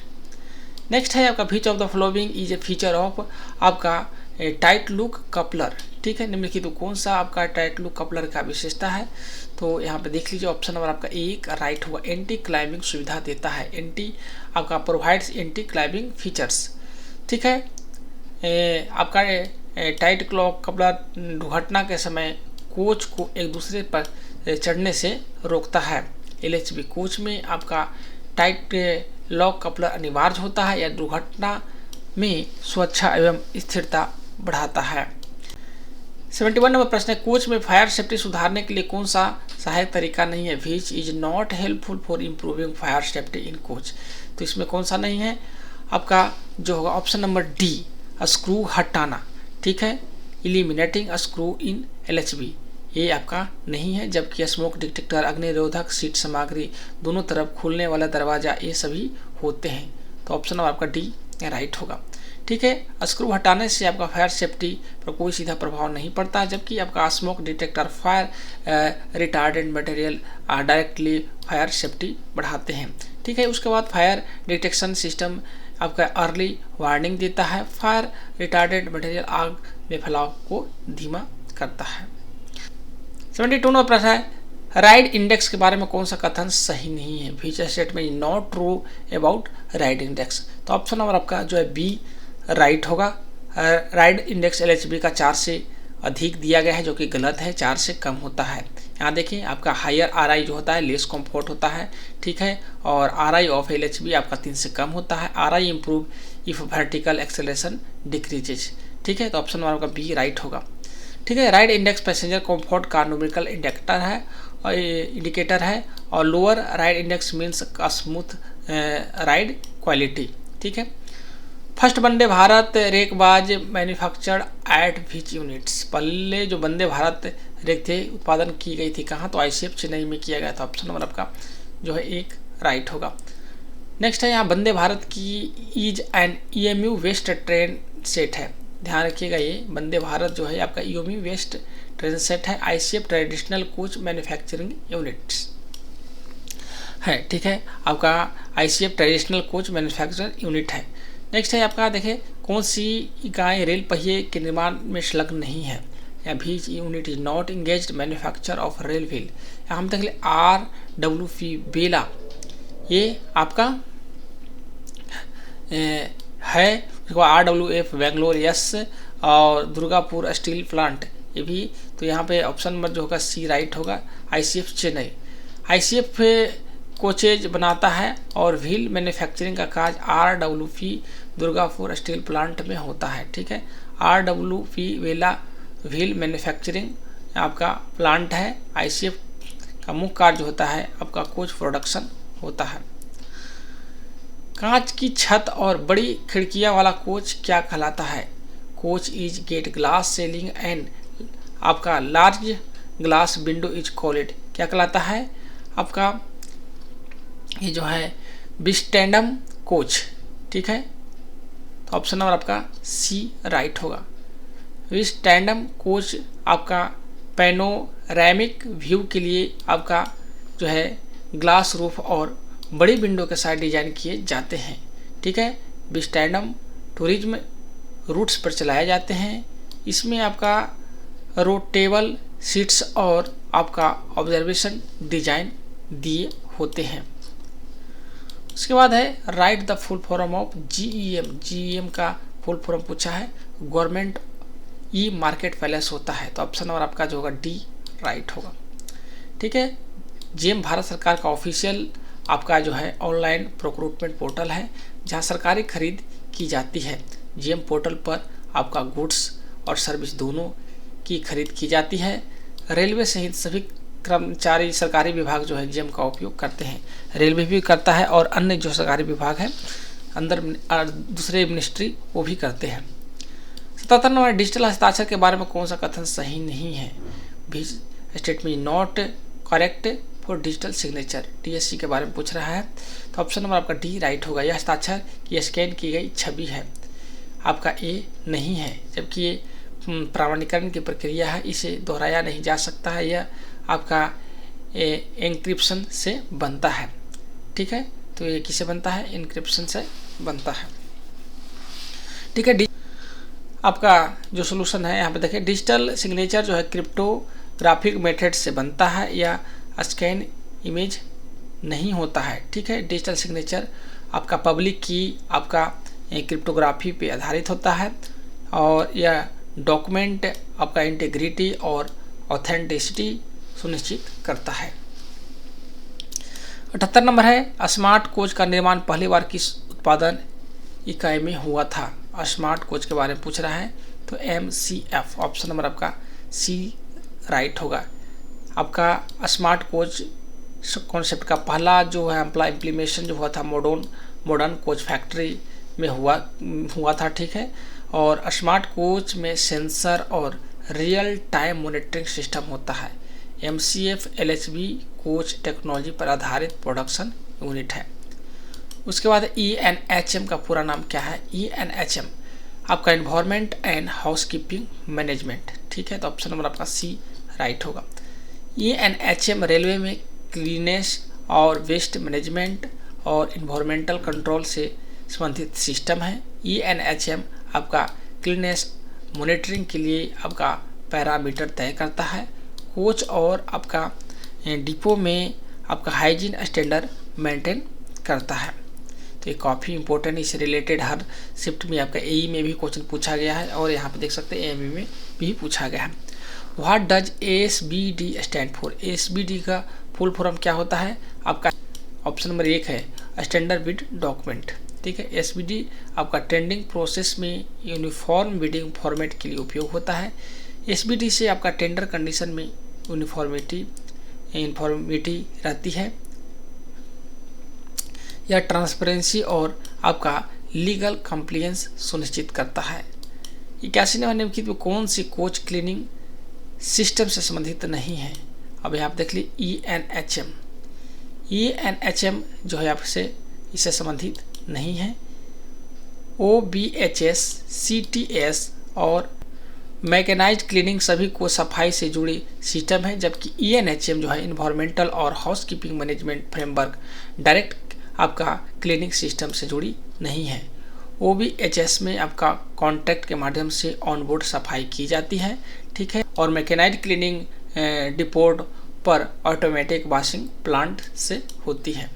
Next है आपका which of the following is a feature of आपका टाइट लुक कपलर, ठीक है। निम्नलिखित तो कौन सा आपका टाइट लुक कपलर का विशेषता है? तो यहाँ पे देख लीजिए ऑप्शन नंबर आपका एक राइट होगा, एंटी क्लाइंबिंग सुविधा देता है, एंटी आपका प्रोवाइड्स एंटी क्लाइंबिंग फीचर्स, ठीक है। आपका टाइट क्लॉक कपलर दुर्घटना के समय कोच को एक दूसरे पर चढ़ने से रोकता है। LHB कोच में आपका टाइट लॉक कपलर अनिवार्य होता है या दुर्घटना में सुरक्षा एवं स्थिरता बढ़ाता है। 71 नंबर प्रश्न है, कोच में फायर सेफ्टी सुधारने के लिए कौन सा सहायक तरीका नहीं है? Which is not helpful for improving fire safety in coach? तो इसमें कौन सा नहीं है? आपका जो होगा ऑप्शन नंबर डी, स्क्रू हटाना, ठीक है, इलिमिनेटिंग स्क्रू इन LHB, ये आपका नहीं है। जबकि स्मोक डिटेक्टर, अग्निरोधक सीट सामग्री, दोनों तरफ खुलने वाला दरवाजा, ये सभी होते हैं। तो ऑप्शन नंबर आपका डी राइट होगा, ठीक है। स्क्रू हटाने से आपका फायर सेफ्टी पर कोई सीधा प्रभाव नहीं पड़ता, जबकि आपका smoke detector fire retardant material directly fire safety बढ़ाते हैं, ठीक है। उसके बाद फायर डिटेक्शन सिस्टम आपका अर्ली वार्निंग देता है, फायर रिटार्डेंट मटेरियल आग में फैलाव को धीमा करता है। 72 नंबर प्रश्न है, राइड इंडेक्स के बारे में कौन सा कथन सही नहीं है? Which statement is not true about ride index? तो ऑप्शन नंबर आपका जो है बी राइट होगा। राइड इंडेक्स LHB का 4 से अधिक दिया गया है, जो कि गलत है, 4 से कम होता है। यहाँ देखिए आपका हायर RI जो होता है लेस कंफर्ट होता है, ठीक है, और RI ऑफ LHB आपका 3 से कम होता है। RI improve if vertical acceleration decreases, ठीक है। तो ऑप्शन नंबर आपका बी राइट होगा, ठीक है। राइड इंडेक्स पैसेंजर कंफर्ट का न्यूमेरिकल इंडिकेटर है और lower ride index means smooth ride quality, ठीक है। फर्स्ट वंदे भारत रेकबाज मैन्युफैक्चर्ड एट विच यूनिट्स? पहले जो वंदे भारत रेक थे उत्पादन की गई थी कहाँ? तो ICF चेन्नई में किया गया था। ऑप्शन नंबर आपका जो है एक राइट होगा। नेक्स्ट है यहाँ वंदे भारत की is an EMU based train set है, ध्यान रखिएगा। ये वंदे भारत जो है आपका EMU वेस्ट ट्रेन सेट है, ICF traditional coach manufacturing units है, ठीक है। आपका ICF traditional coach manufacturing unit है। नेक्स्ट है आपका देखें कौन सी इकाई रेल पहिए के निर्माण में संलग्न नहीं है? या which unit is not engaged manufacture of rail wheel? या हम देख ले RWP बेला, ये आपका है। RWF बेंगलोर यस और दुर्गापुर स्टील प्लांट, ये भी। तो यहाँ पे ऑप्शन नंबर जो होगा सी राइट होगा। ICF चेन्नई ICF कोचेज बनाता है और व्हील मैन्युफैक्चरिंग का काज RWP दुर्गापुर स्टील प्लांट में होता है, ठीक है। RWP वेला व्हील मैन्युफैक्चरिंग आपका प्लांट है। ICF का मुख्य कार्य होता है आपका कोच प्रोडक्शन होता है। कांच की छत और बड़ी खिड़कियां वाला कोच क्या कहलाता है? Coach is gate glass ceiling and आपका large glass window is called, क्या कहलाता है? आपका ये जो है विस्टैंडम कोच, ठीक है। तो ऑप्शन नंबर आपका सी राइट होगा। विस्टैंडम कोच आपका पैनोरामिक व्यू के लिए आपका जो है ग्लास रूफ और बड़ी विंडो के साथ डिजाइन किए जाते हैं, ठीक है। विस्टैंडम टूरिज्म रूट्स पर चलाए जाते हैं। इसमें आपका रोटेबल सीट्स और आपका ऑब्जर्वेशन डिजाइन दिए होते हैं। उसके बाद है right the full form of GEM। GEM का फुल फॉर्म पूछा है, गवर्नमेंट ई मार्केट प्लेस होता है, तो ऑप्शन नंबर आपका जो होगा डी राइट होगा। ठीक है, GEM भारत सरकार का ऑफिशियल आपका जो है ऑनलाइन प्रोक्रूटमेंट पोर्टल है, जहां सरकारी खरीद की जाती है। GEM पोर्टल पर आपका गुड्स और सर्विस दोनों की खरीद की जाती है। रेलवे सहित सभी कर्मचारी सरकारी विभाग जो है GEM का उपयोग करते हैं। रेलवे भी करता है और अन्य जो सरकारी विभाग है अंदर दूसरे मिनिस्ट्री वो भी करते हैं। 77 नंबर, डिजिटल हस्ताक्षर के बारे में कौन सा कथन सही नहीं है? भी statement not correct for digital signature, DSC के बारे में पूछ रहा है, तो ऑप्शन नंबर आपका डी राइट होगा। यह हस्ताक्षर की स्कैन की गई छवि है, आपका ए नहीं है, जबकि ये प्रमाणीकरण की प्रक्रिया है, इसे दोहराया नहीं जा सकता है, यह आपका एन्क्रिप्शन से बनता है। ठीक है, तो ये किससे बनता है? एन्क्रिप्शन से बनता है। ठीक है, आपका जो सोल्यूशन है यहाँ पे देखिए, डिजिटल सिग्नेचर जो है क्रिप्टोग्राफिक मेथड से बनता है या स्कैन इमेज नहीं होता है। ठीक है, डिजिटल सिग्नेचर आपका पब्लिक की आपका क्रिप्टोग्राफी पे आधारित होता है और यह डॉक्यूमेंट आपका इंटीग्रिटी और ऑथेंटिसिटी सुनिश्चित करता है। 78 नंबर है, स्मार्ट कोच का निर्माण पहली बार किस उत्पादन इकाई में हुआ था? स्मार्ट कोच के बारे में पूछ रहा है, तो MCF, ऑप्शन नंबर आपका सी राइट होगा। आपका स्मार्ट कोच कॉन्सेप्ट का पहला जो है इम्प्लीमेशन जो हुआ था मॉडर्न कोच फैक्ट्री में हुआ था। ठीक है, और स्मार्ट कोच में सेंसर और रियल टाइम मॉनिटरिंग सिस्टम होता है। MCF LHB कोच टेक्नोलॉजी पर आधारित प्रोडक्शन यूनिट है। उसके बाद ENHM का पूरा नाम क्या है? ENHM आपका एनवायरनमेंट एंड हाउसकीपिंग मैनेजमेंट। ठीक है, तो ऑप्शन नंबर आपका सी राइट होगा। ENHM रेलवे में क्लीनेस और वेस्ट मैनेजमेंट और इन्वायरमेंटल कंट्रोल से संबंधित सिस्टम है। ENHM आपका क्लीनेस मॉनिटरिंग के लिए आपका पैरामीटर तय करता है। कोच और आपका डिपो में आपका हाइजीन स्टैंडर्ड मेंटेन करता है। तो ये काफ़ी इंपॉर्टेंट, इससे रिलेटेड हर शिफ्ट में आपका AE में भी क्वेश्चन पूछा गया है और यहाँ पे देख सकते हैं AME में भी पूछा गया है। What does ASBD stand for? ASBD का फुल फॉर्म क्या होता है? आपका ऑप्शन नंबर 1 है स्टैंडर्ड बिड डॉक्यूमेंट। ठीक है, SBD आपका टेंडरिंग प्रोसेस में यूनिफॉर्म बिडिंग फॉर्मेट के लिए उपयोग होता है। SBD से आपका टेंडर कंडीशन में यूनिफॉर्मिटी रहती है। यह ट्रांसपेरेंसी और आपका लीगल कंप्लायंस सुनिश्चित करता है। 81 नंबर निम्नलिखित में कौन सी कोच क्लीनिंग सिस्टम से संबंधित नहीं है? अब यहाँ आप देख लीजिए ENHM जो है आपसे इससे संबंधित नहीं है। OBHS, CTS और मैकेनाइज्ड क्लीनिंग सभी को सफाई से जुड़ी सिस्टम है, जबकि ENHM जो है इन्वायरमेंटल और हाउसकीपिंग मैनेजमेंट फ्रेमवर्क डायरेक्ट आपका क्लीनिंग सिस्टम से जुड़ी नहीं है। OBHS में आपका कॉन्ट्रैक्ट के माध्यम से ऑनबोर्ड सफाई की जाती है। ठीक है, और मैकेनाइज्ड क्लीनिंग डिपोट पर ऑटोमेटिक वॉशिंग प्लांट से होती है।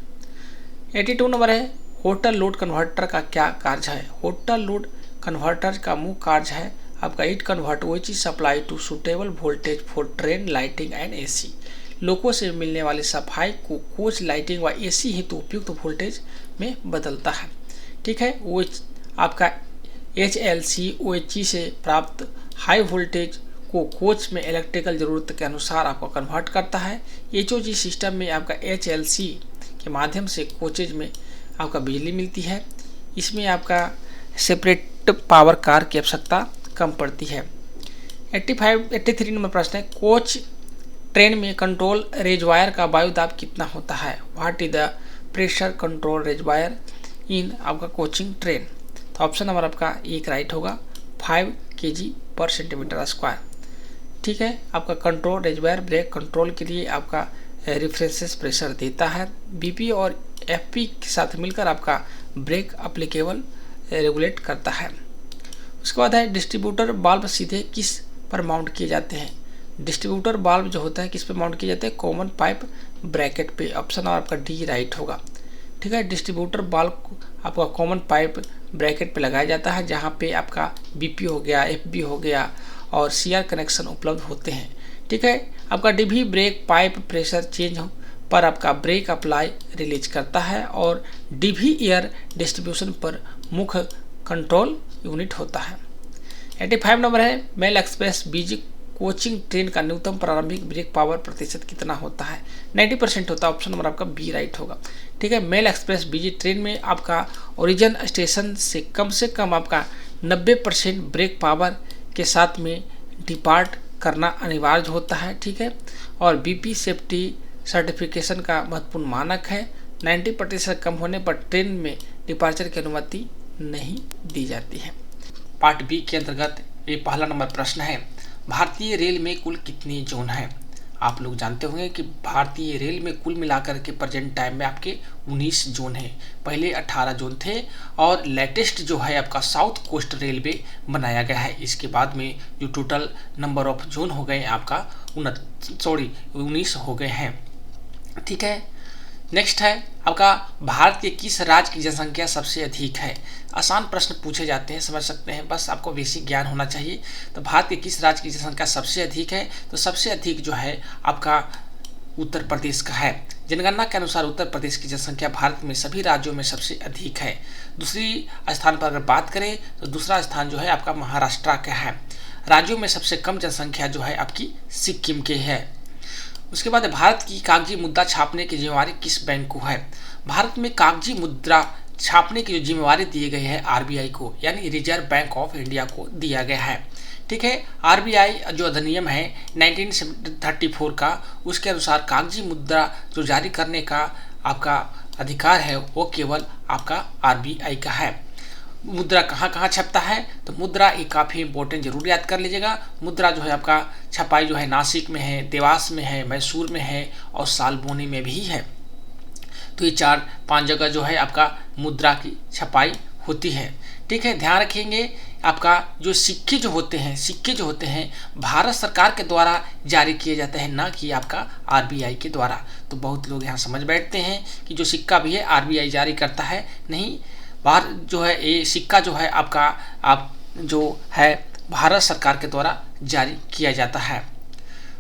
82 नंबर है, होटल लोड कन्वर्टर का क्या कार्य है? होटल लोड कन्वर्टर का मुख्य कार्य है आपका it convert which is supply to suitable voltage for train lighting and AC। लोगों से मिलने वाली सफाई को कोच लाइटिंग व AC हेतु उपयुक्त वोल्टेज में बदलता है। ठीक है, वो आपका HLC OHE से प्राप्त हाई वोल्टेज को कोच में इलेक्ट्रिकल ज़रूरत के अनुसार आपको कन्वर्ट करता है। HOG सिस्टम में आपका HLC के माध्यम से कोचेज में आपका बिजली मिलती है। इसमें आपका सेपरेट पावर कार की आवश्यकता कम पड़ती है। 83 नंबर प्रश्न है, कोच ट्रेन में कंट्रोल रेजवायर का वायु दाब कितना होता है? What is the pressure control reservoir in आपका कोचिंग ट्रेन? तो ऑप्शन नंबर आपका 1 राइट होगा, 5 kg/cm²। ठीक है, आपका कंट्रोल रेजवायर ब्रेक कंट्रोल के लिए आपका रेफरेंसेस प्रेशर देता है। BP और FP के साथ मिलकर आपका ब्रेक अप्लीकेबल रेगुलेट करता है। उसके बाद है, डिस्ट्रीब्यूटर बाल्ब सीधे किस पर माउंट किए जाते हैं? डिस्ट्रीब्यूटर बाल्ब जो होता है किस पे माउंट किए जाते हैं? कॉमन पाइप ब्रैकेट पे। ऑप्शन और आपका डी राइट होगा। ठीक है। डिस्ट्रीब्यूटर बाल आपका कॉमन पाइप ब्रैकेट पे लगाया जाता है, जहाँ पे आपका बीपी हो गया, एफबी हो गया और सीआर कनेक्शन उपलब्ध होते हैं। ठीक है। आपका DV brake pipe pressure change पर आपका ब्रेक अप्लाई रिलीज करता है और डीवी एयर डिस्ट्रीब्यूशन पर मुख्य कंट्रोल यूनिट होता है। 85 नंबर है, मेल एक्सप्रेस बीजी कोचिंग ट्रेन का न्यूनतम प्रारंभिक ब्रेक पावर प्रतिशत कितना होता है? 90% होता है। ऑप्शन नंबर आपका बी राइट होगा। ठीक है। मेल एक्सप्रेस बीजी ट्रेन में आपका ओरिजिन स्टेशन से कम आपका 90% ब्रेक पावर के साथ में डिपार्ट करना अनिवार्य होता है। ठीक है। और बीपी सेफ्टी सर्टिफिकेशन का महत्वपूर्ण मानक है। 90% कम होने पर ट्रेन में डिपार्चर की अनुमति नहीं दी जाती है। पार्ट बी के अंतर्गत ये पहला नंबर प्रश्न है, भारतीय रेल में कुल कितने जोन हैं? आप लोग जानते होंगे कि भारतीय रेल में कुल मिलाकर के प्रेजेंट टाइम में आपके 19 जोन हैं। पहले 18 जोन थे और लेटेस्ट जो है आपका साउथ कोस्ट रेलवे बनाया गया है। इसके बाद में जो टोटल नंबर ऑफ जोन हो गए आपका 19 हो गए हैं। ठीक है। नेक्स्ट है आपका, भारत के किस राज्य की जनसंख्या सबसे अधिक है? आसान प्रश्न पूछे जाते हैं, समझ सकते हैं, बस आपको बेसिक ज्ञान होना चाहिए। तो भारत के किस राज्य की जनसंख्या सबसे अधिक है? तो सबसे अधिक जो है आपका उत्तर प्रदेश का है। जनगणना के अनुसार उत्तर प्रदेश की जनसंख्या भारत में सभी राज्यों में सबसे अधिक है। दूसरी स्थान पर अगर बात करें तो दूसरा स्थान जो है आपका महाराष्ट्र का है। राज्यों में सबसे कम जनसंख्या जो है आपकी सिक्किम के है। उसके बाद भारत की कागजी मुद्रा छापने की जिम्मेवारी किस बैंक को है? भारत में कागजी मुद्रा छापने की जो जिम्मेवारी दी गई है आरबीआई को, यानी रिजर्व बैंक ऑफ इंडिया को दिया गया है। ठीक है। आरबीआई जो अधिनियम है 1934 का, उसके अनुसार कागजी मुद्रा जो जारी करने का आपका अधिकार है वो केवल आपका आरबीआई का है। मुद्रा कहाँ कहाँ छपता है? तो मुद्रा एक काफ़ी इंपॉर्टेंट जरूर याद कर लीजिएगा। मुद्रा जो है आपका छपाई जो है नासिक में है, देवास में है, मैसूर में है और सालबोनी में भी है। तो ये 4-5 जगह जो है आपका मुद्रा की छपाई होती है। ठीक है। ध्यान रखेंगे आपका जो सिक्के जो होते हैं भारत सरकार के द्वारा जारी किए जाते हैं, ना कि आपका आरबीआई के द्वारा। तो बहुत लोग यहाँ समझ बैठते हैं कि जो सिक्का भी है आरबीआई जारी करता है, नहीं, बाहर जो है ये सिक्का जो है आप जो है भारत सरकार के द्वारा जारी किया जाता है।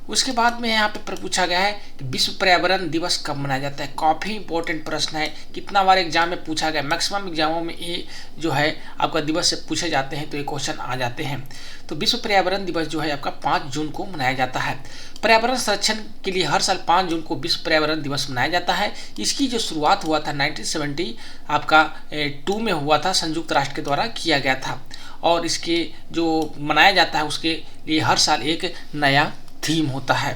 उसके बाद में यहाँ पे पूछा गया है कि विश्व पर्यावरण दिवस कब मनाया जाता है? काफ़ी इंपॉर्टेंट प्रश्न है, कितना बार एग्जाम में पूछा गया, मैक्सिमम एग्जामों में ये जो है आपका दिवस से पूछे जाते हैं, तो ये क्वेश्चन आ जाते हैं। तो विश्व पर्यावरण दिवस जो है आपका 5 जून को मनाया जाता है। पर्यावरण संरक्षण के लिए हर साल 5 जून को विश्व पर्यावरण दिवस मनाया जाता है। इसकी जो शुरुआत हुआ था 1970 आपका 2 में हुआ था, संयुक्त राष्ट्र के द्वारा किया गया था। और इसके जो मनाया जाता है उसके लिए हर साल एक नया थीम होता है।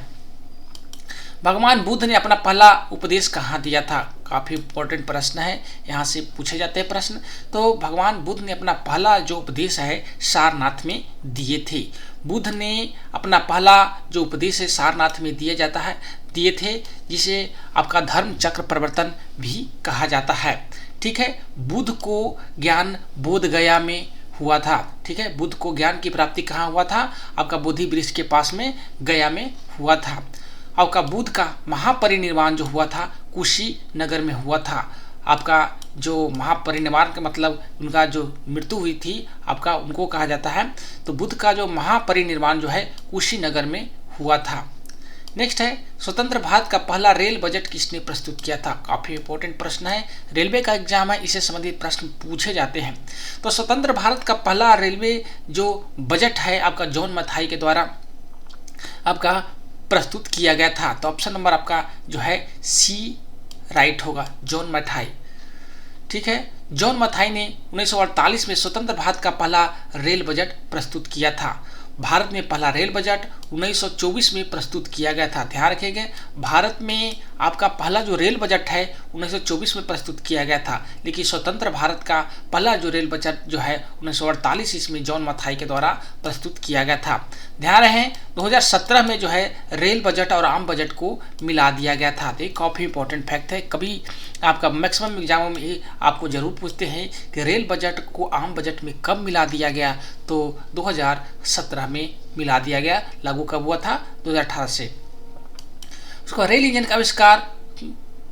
भगवान बुद्ध ने अपना पहला उपदेश कहाँ दिया था? काफ़ी इंपॉर्टेंट प्रश्न है, यहाँ से पूछे जाते हैं प्रश्न। तो भगवान बुद्ध ने अपना पहला जो उपदेश है सारनाथ में दिए थे। बुद्ध ने अपना पहला जो उपदेश है सारनाथ में दिए थे, जिसे आपका धर्म चक्र प्रवर्तन भी कहा जाता है। ठीक है। बुद्ध को ज्ञान बोध गया में हुआ था। ठीक है। बुद्ध को ज्ञान की प्राप्ति कहाँ हुआ था? आपका बोधि वृक्ष के पास में गया में हुआ था। आपका बुद्ध का महापरिनिर्वाण जो हुआ था कुशीनगर में हुआ था। आपका जो महापरिनिर्वाण का मतलब उनका जो मृत्यु हुई थी आपका, उनको कहा जाता है। तो बुद्ध का जो महापरिनिर्वाण जो है कुशीनगर में हुआ था। नेक्स्ट है, स्वतंत्र भारत का पहला रेल बजट किसने प्रस्तुत किया था? काफ़ी इंपॉर्टेंट प्रश्न है, रेलवे का एग्जाम है, इससे संबंधित प्रश्न पूछे जाते हैं। तो स्वतंत्र भारत का पहला रेलवे जो बजट है आपका जॉन मथाई के द्वारा आपका प्रस्तुत किया गया था। तो ऑप्शन नंबर आपका जो है सी राइट होगा, जॉन मथाई। ठीक है। जॉन मथाई ने 1948 में स्वतंत्र भारत का पहला रेल बजट प्रस्तुत किया था। भारत में पहला रेल बजट 1924 में प्रस्तुत किया गया था। ध्यान रखेंगे, भारत में आपका पहला जो रेल बजट है 1924 में प्रस्तुत किया गया था, लेकिन स्वतंत्र भारत का पहला जो रेल बजट जो है 1948 इसमें जॉन मथाई के द्वारा प्रस्तुत किया गया था। ध्यान रहे 2017 में जो है रेल बजट और आम बजट को मिला दिया गया था। तो ये काफ़ी इंपॉर्टेंट फैक्ट है, कभी आपका मैक्सिमम एग्जामों में ये आपको जरूर पूछते हैं कि रेल बजट को आम बजट में कब मिला दिया गया। तो 2017 में मिला दिया गया। लागू कब हुआ था? 2018 से। उसका रेल इंजन का आविष्कार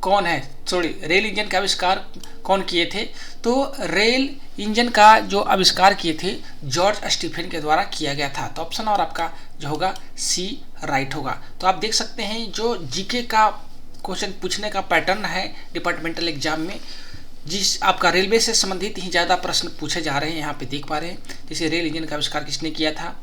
कौन है? रेल इंजन का आविष्कार कौन किए थे? तो रेल इंजन का जो आविष्कार किए थे जॉर्ज स्टीफन के द्वारा किया गया था। तो ऑप्शन और आपका जो होगा सी राइट होगा। तो आप देख सकते हैं जो जीके का क्वेश्चन पूछने का पैटर्न है डिपार्टमेंटल एग्जाम में, जिस आपका रेलवे से संबंधित ही ज़्यादा प्रश्न पूछे जा रहे हैं, यहाँ पे देख पा रहे हैं। जैसे रेल इंजन का आविष्कार किसने किया था?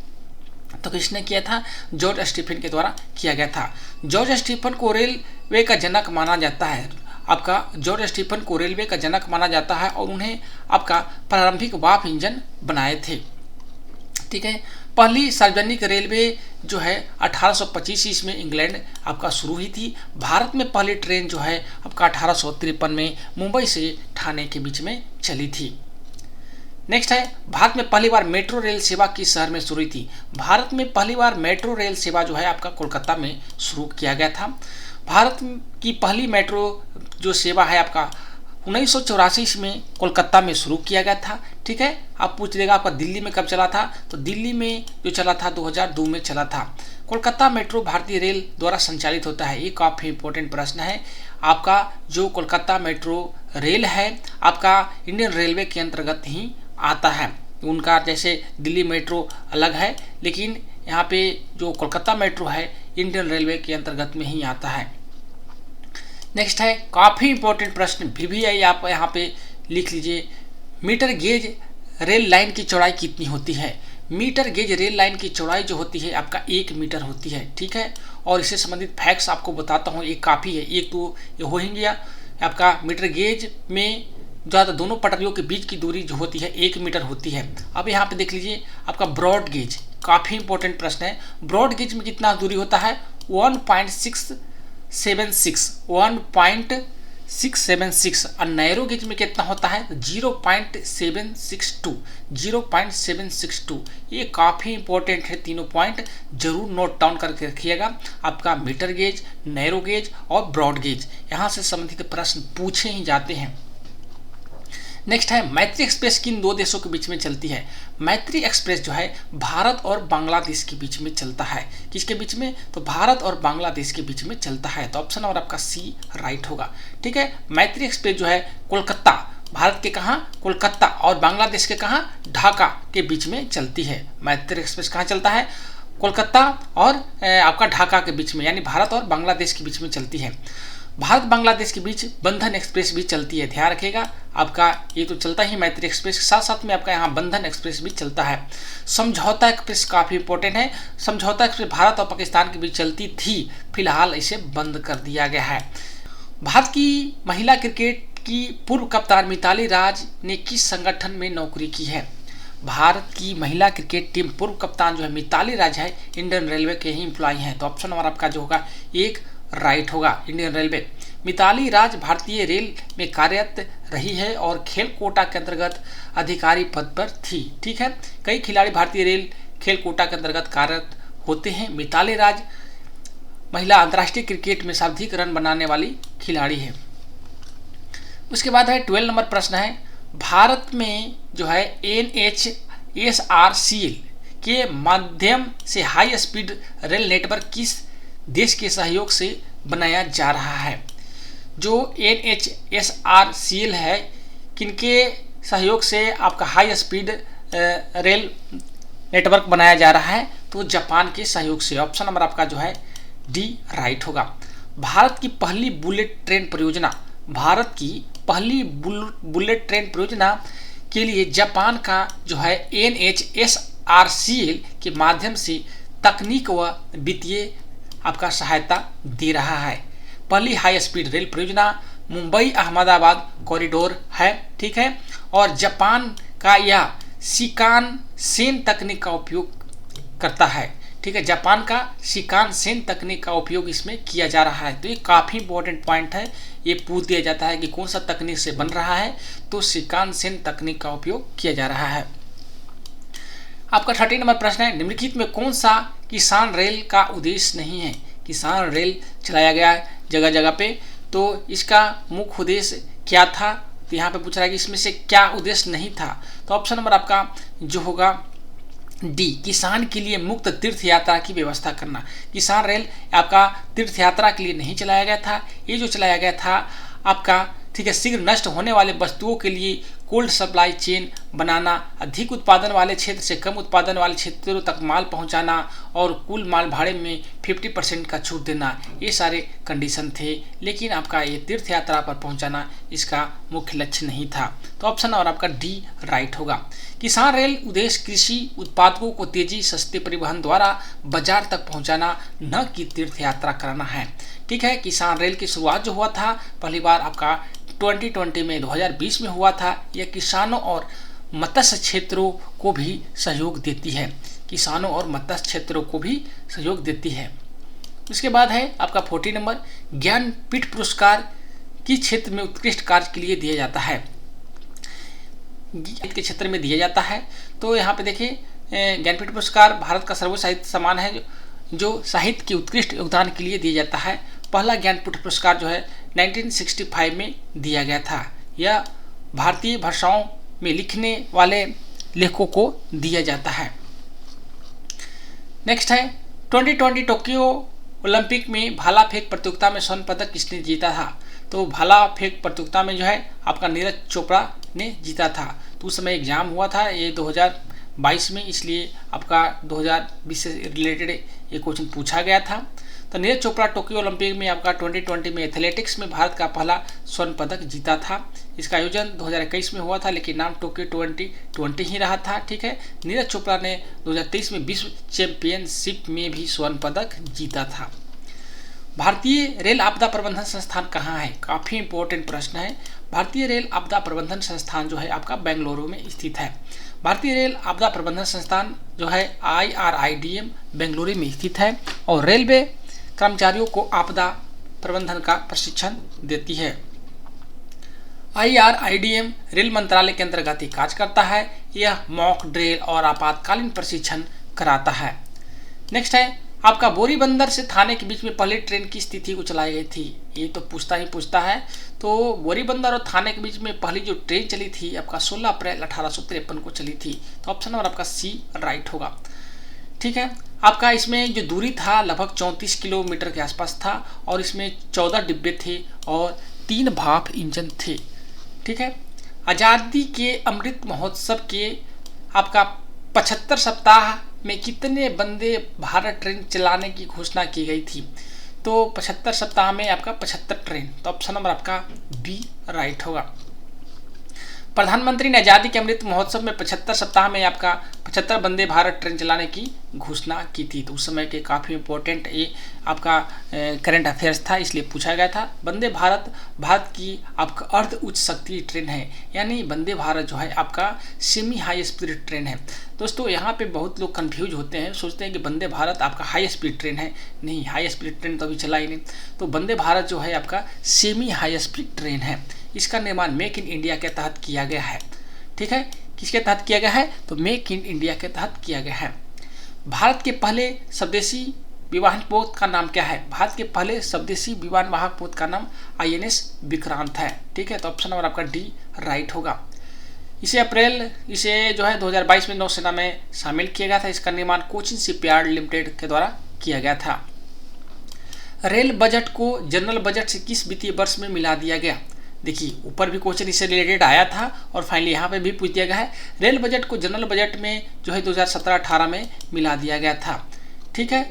तो किसने किया था? जॉर्ज स्टीफन के द्वारा किया गया था। जॉर्ज स्टीफन को रेलवे का जनक माना जाता है। आपका जॉर्ज स्टीफन को रेलवे का जनक माना जाता है और उन्हें आपका प्रारंभिक वाफ इंजन बनाए थे। ठीक है। पहली सार्वजनिक रेलवे जो है 1825 ईस्वी में इंग्लैंड आपका शुरू हुई थी। भारत में पहली ट्रेन जो है आपका 1853 में मुंबई से ठाणे के बीच में चली थी। नेक्स्ट है, भारत में पहली बार मेट्रो रेल सेवा किस शहर में शुरू हुई थी? भारत में पहली बार मेट्रो रेल सेवा जो है आपका कोलकाता में शुरू किया गया था। भारत की पहली मेट्रो जो सेवा है आपका 1984 में कोलकाता में शुरू किया गया था। ठीक है। आप पूछ लेगा आपका दिल्ली में कब चला था? तो दिल्ली में जो चला था 2002 में चला था। कोलकाता मेट्रो भारतीय रेल द्वारा संचालित होता है। ये काफ़ी इंपॉर्टेंट प्रश्न है। आपका जो कोलकाता मेट्रो रेल है आपका इंडियन रेलवे के अंतर्गत ही आता है। उनका जैसे दिल्ली मेट्रो अलग है, लेकिन यहाँ पे जो कोलकाता मेट्रो है इंडियन रेलवे के अंतर्गत में ही आता है। नेक्स्ट है, काफ़ी इंपॉर्टेंट प्रश्न भी है, आप यहाँ पे लिख लीजिए। मीटर गेज रेल लाइन की चौड़ाई कितनी होती है? मीटर गेज रेल लाइन की चौड़ाई जो होती है आपका 1 मीटर होती है। ठीक है। और इससे संबंधित फैक्ट्स आपको बताता हूँ, एक काफ़ी है। एक तो ये हो ही गया आपका मीटर गेज में ज़्यादा दोनों पटरियों के बीच की दूरी जो होती है 1 मीटर होती है। अब यहाँ पे देख लीजिए आपका ब्रॉड गेज, काफ़ी इंपॉर्टेंट प्रश्न है। ब्रॉड गेज में कितना दूरी होता है? 1.676 और नैरो गेज में कितना होता है? 0.762। ये काफ़ी इंपॉर्टेंट है। तीनों पॉइंट जरूर नोट डाउन करके रखिएगा। आपका मीटर गेज, नैरो गेज और ब्रॉड गेज, यहाँ से संबंधित प्रश्न पूछे ही जाते हैं। नेक्स्ट है, मैत्री एक्सप्रेस किन दो देशों के बीच में चलती है? मैत्री एक्सप्रेस जो है भारत और बांग्लादेश के बीच में चलता है। किसके बीच में? तो भारत और बांग्लादेश के बीच में चलता है। तो ऑप्शन और आपका सी राइट होगा। ठीक है। मैत्री एक्सप्रेस जो है कोलकाता, भारत के कहाँ? कोलकाता, और बांग्लादेश के कहाँ? ढाका के बीच में चलती है। मैत्री एक्सप्रेस कहाँ चलता है? कोलकाता और आपका ढाका के बीच में, यानी भारत और बांग्लादेश के बीच में चलती है। भारत बांग्लादेश के बीच बंधन एक्सप्रेस भी चलती है, ध्यान रखिएगा। आपका ये तो चलता ही मैत्री एक्सप्रेस के साथ साथ में आपका यहाँ बंधन एक्सप्रेस भी चलता है। समझौता एक्सप्रेस काफ़ी इंपॉर्टेंट है। समझौता एक्सप्रेस भारत और पाकिस्तान के बीच चलती थी, फिलहाल इसे बंद कर दिया गया है। भारत की महिला क्रिकेट की पूर्व कप्तान मिताली राज ने किस संगठन में नौकरी की है? भारत की महिला क्रिकेट टीम पूर्व कप्तान जो है मिताली राज है, इंडियन रेलवे के ही एम्प्लॉय हैं। तो ऑप्शन नंबर आपका जो होगा एक राइट होगा, इंडियन रेलवे। मिताली राज भारतीय रेल में कार्यरत रही है और खेल कोटा के अंतर्गत अधिकारी पद पर थी। ठीक है। कई खिलाड़ी भारतीय रेल खेल कोटा के अंतर्गत कार्यरत होते हैं। मिताली राज महिला अंतर्राष्ट्रीय क्रिकेट में सर्वाधिक रन बनाने वाली खिलाड़ी है। उसके बाद है 12 नंबर प्रश्न है, भारत में जो है NHSRCL के माध्यम से हाई स्पीड रेल नेटवर्क किस देश के सहयोग से बनाया जा रहा है? जो NHSRCL है, किनके सहयोग से आपका हाई स्पीड रेल नेटवर्क बनाया जा रहा है? तो जापान के सहयोग से। ऑप्शन नंबर आपका जो है डी राइट होगा। भारत की पहली बुलेट ट्रेन परियोजना, भारत की पहली बुलेट ट्रेन परियोजना के लिए जापान का जो है NHSRCL के माध्यम से तकनीक व वित्तीय आपका सहायता दे रहा है। पहली हाई स्पीड रेल परियोजना मुंबई अहमदाबाद कॉरिडोर है। ठीक है। और जापान का यह शिकानसेन तकनीक का उपयोग करता है। ठीक है। जापान का शिकानसेन तकनीक का उपयोग इसमें किया जा रहा है। तो ये काफ़ी इंपॉर्टेंट पॉइंट है। ये पूछ दिया जाता है कि कौन सा तकनीक से बन रहा है, तो शिकानसेन तकनीक का उपयोग किया जा रहा है। आपका 13 नंबर प्रश्न है, निम्नलिखित में कौन सा किसान रेल का उद्देश्य नहीं है? किसान रेल चलाया गया है जगह जगह पे, तो इसका मुख्य उद्देश्य क्या था? तो यहाँ पे पूछ रहा है कि इसमें से क्या उद्देश्य नहीं था? तो ऑप्शन नंबर आपका जो होगा डी, किसान के लिए मुक्त तीर्थ यात्रा की व्यवस्था करना। किसान रेल आपका तीर्थ यात्रा के लिए नहीं चलाया गया था। ये जो चलाया गया था आपका, ठीक है, शीघ्र नष्ट होने वाले वस्तुओं के लिए कोल्ड सप्लाई चेन बनाना, अधिक उत्पादन वाले क्षेत्र से कम उत्पादन वाले क्षेत्रों तक माल पहुंचाना और कुल माल भाड़े में 50% का छूट देना, ये सारे कंडीशन थे। लेकिन आपका ये तीर्थ यात्रा पर पहुंचाना इसका मुख्य लक्ष्य नहीं था। तो ऑप्शन और आपका डी राइट होगा। किसान रेल उद्देश्य कृषि उत्पादकों को तेजी सस्ते परिवहन द्वारा बाजार तक पहुंचाना, न कि तीर्थ यात्रा कराना है। ठीक है, किसान रेल की शुरुआत जो हुआ था पहली बार आपका 2020 में 2020 में हुआ था। यह किसानों और मत्स्य क्षेत्रों को भी सहयोग देती है, किसानों और मत्स्य क्षेत्रों को भी सहयोग देती है। उसके बाद है आपका 40 नंबर, ज्ञानपीठ पुरस्कार किस क्षेत्र में उत्कृष्ट कार्य के लिए दिया जाता है? के क्षेत्र में दिया जाता है। तो यहाँ पे देखिए, ज्ञानपीठ पुरस्कार भारत का सर्वोच्च साहित्य सम्मान है जो साहित्य के उत्कृष्ट योगदान के लिए दिया जाता है। पहला ज्ञानपीठ पुरस्कार जो है 1965 में दिया गया था। यह भारतीय भाषाओं में लिखने वाले लेखकों को दिया जाता है। नेक्स्ट है 2020 टोक्यो ओलंपिक में भाला फेंक प्रतियोगिता में स्वर्ण पदक किसने जीता था? तो भाला फेंक प्रतियोगिता में जो है आपका नीरज चोपड़ा ने जीता था। तो उस समय एग्जाम हुआ था ये 2022 में, इसलिए आपका 2020 से रिलेटेड ये क्वेश्चन पूछा गया था। तो नीरज चोपड़ा टोक्यो ओलंपिक में आपका 2020 में एथलेटिक्स में भारत का पहला स्वर्ण पदक जीता था। इसका आयोजन 2021 में हुआ था, लेकिन नाम टोक्यो 2020 ही रहा था। ठीक है, नीरज चोपड़ा ने 2023 में विश्व चैंपियनशिप में भी स्वर्ण पदक जीता था। भारतीय रेल आपदा प्रबंधन संस्थान कहाँ है? काफ़ी इंपॉर्टेंट प्रश्न है। भारतीय रेल आपदा प्रबंधन संस्थान जो है आपका बेंगलुरु में स्थित है। भारतीय रेल आपदा प्रबंधन संस्थान जो है IRIDM बेंगलुरु में स्थित है और रेलवे कर्मचारियों को आपदा प्रबंधन का प्रशिक्षण देती है। IRIDM रेल मंत्रालय के अंतर्गत ही कार्य करता है। यह मॉक ड्रिल और आपातकालीन प्रशिक्षण कराता है। नेक्स्ट है आपका बोरीबंदर से थाने के बीच में पहली ट्रेन की स्थिति को चलाई गई थी। ये तो पूछता है। तो बोरीबंदर और थाने के बीच में पहली जो ट्रेन चली थी आपका 16 अप्रैल 1853 को चली थी। तो ऑप्शन नंबर आपका सी राइट होगा। ठीक है, आपका इसमें जो दूरी था लगभग 34 किलोमीटर के आसपास था और इसमें 14 डिब्बे थे और 3 भाप इंजन थे। ठीक है, आज़ादी के अमृत महोत्सव के आपका 75 सप्ताह में कितने वंदे भारत ट्रेन चलाने की घोषणा की गई थी? तो 75 सप्ताह में आपका 75 ट्रेन। तो ऑप्शन नंबर आपका बी राइट होगा। प्रधानमंत्री ने आज़ादी के अमृत महोत्सव में 75 सप्ताह में आपका 75 वंदे भारत ट्रेन चलाने की घोषणा की थी। तो उस समय के काफ़ी इंपॉर्टेंट ये आपका करंट अफेयर्स था, इसलिए पूछा गया था। वंदे भारत भारत की आपका अर्ध उच्च शक्ति ट्रेन है, यानी वंदे भारत जो है आपका सेमी हाई स्पीड ट्रेन है। दोस्तों यहाँ पे बहुत लोग कंफ्यूज होते हैं, सोचते हैं कि वंदे भारत आपका हाई स्पीड ट्रेन है। नहीं, हाई स्पीड ट्रेन तो अभी चला ही नहीं। तो वंदे भारत जो है आपका सेमी हाई स्पीड ट्रेन है। इसका निर्माण मेक इन इंडिया के तहत किया गया है। ठीक है, किसके तहत किया गया है? तो मेक इन इंडिया के तहत किया गया है। भारत के पहले स्वदेशी विमान पोत का नाम क्या है? भारत के पहले स्वदेशी विमान वाहक पोत का नाम INS विक्रांत है। ठीक है, तो ऑप्शन नंबर आपका डी राइट होगा। इसे जो है 2022 में नौसेना में शामिल किया गया था। इसका निर्माण कोचिन शिपयार्ड लिमिटेड के द्वारा किया गया था। रेल बजट को जनरल बजट से किस वित्तीय वर्ष में मिला दिया गया? देखिए, ऊपर भी क्वेश्चन इससे रिलेटेड आया था और फाइनली यहाँ पे भी पूछ दिया गया है। रेल बजट को जनरल बजट में जो है 2017-18 में मिला दिया गया था। ठीक है,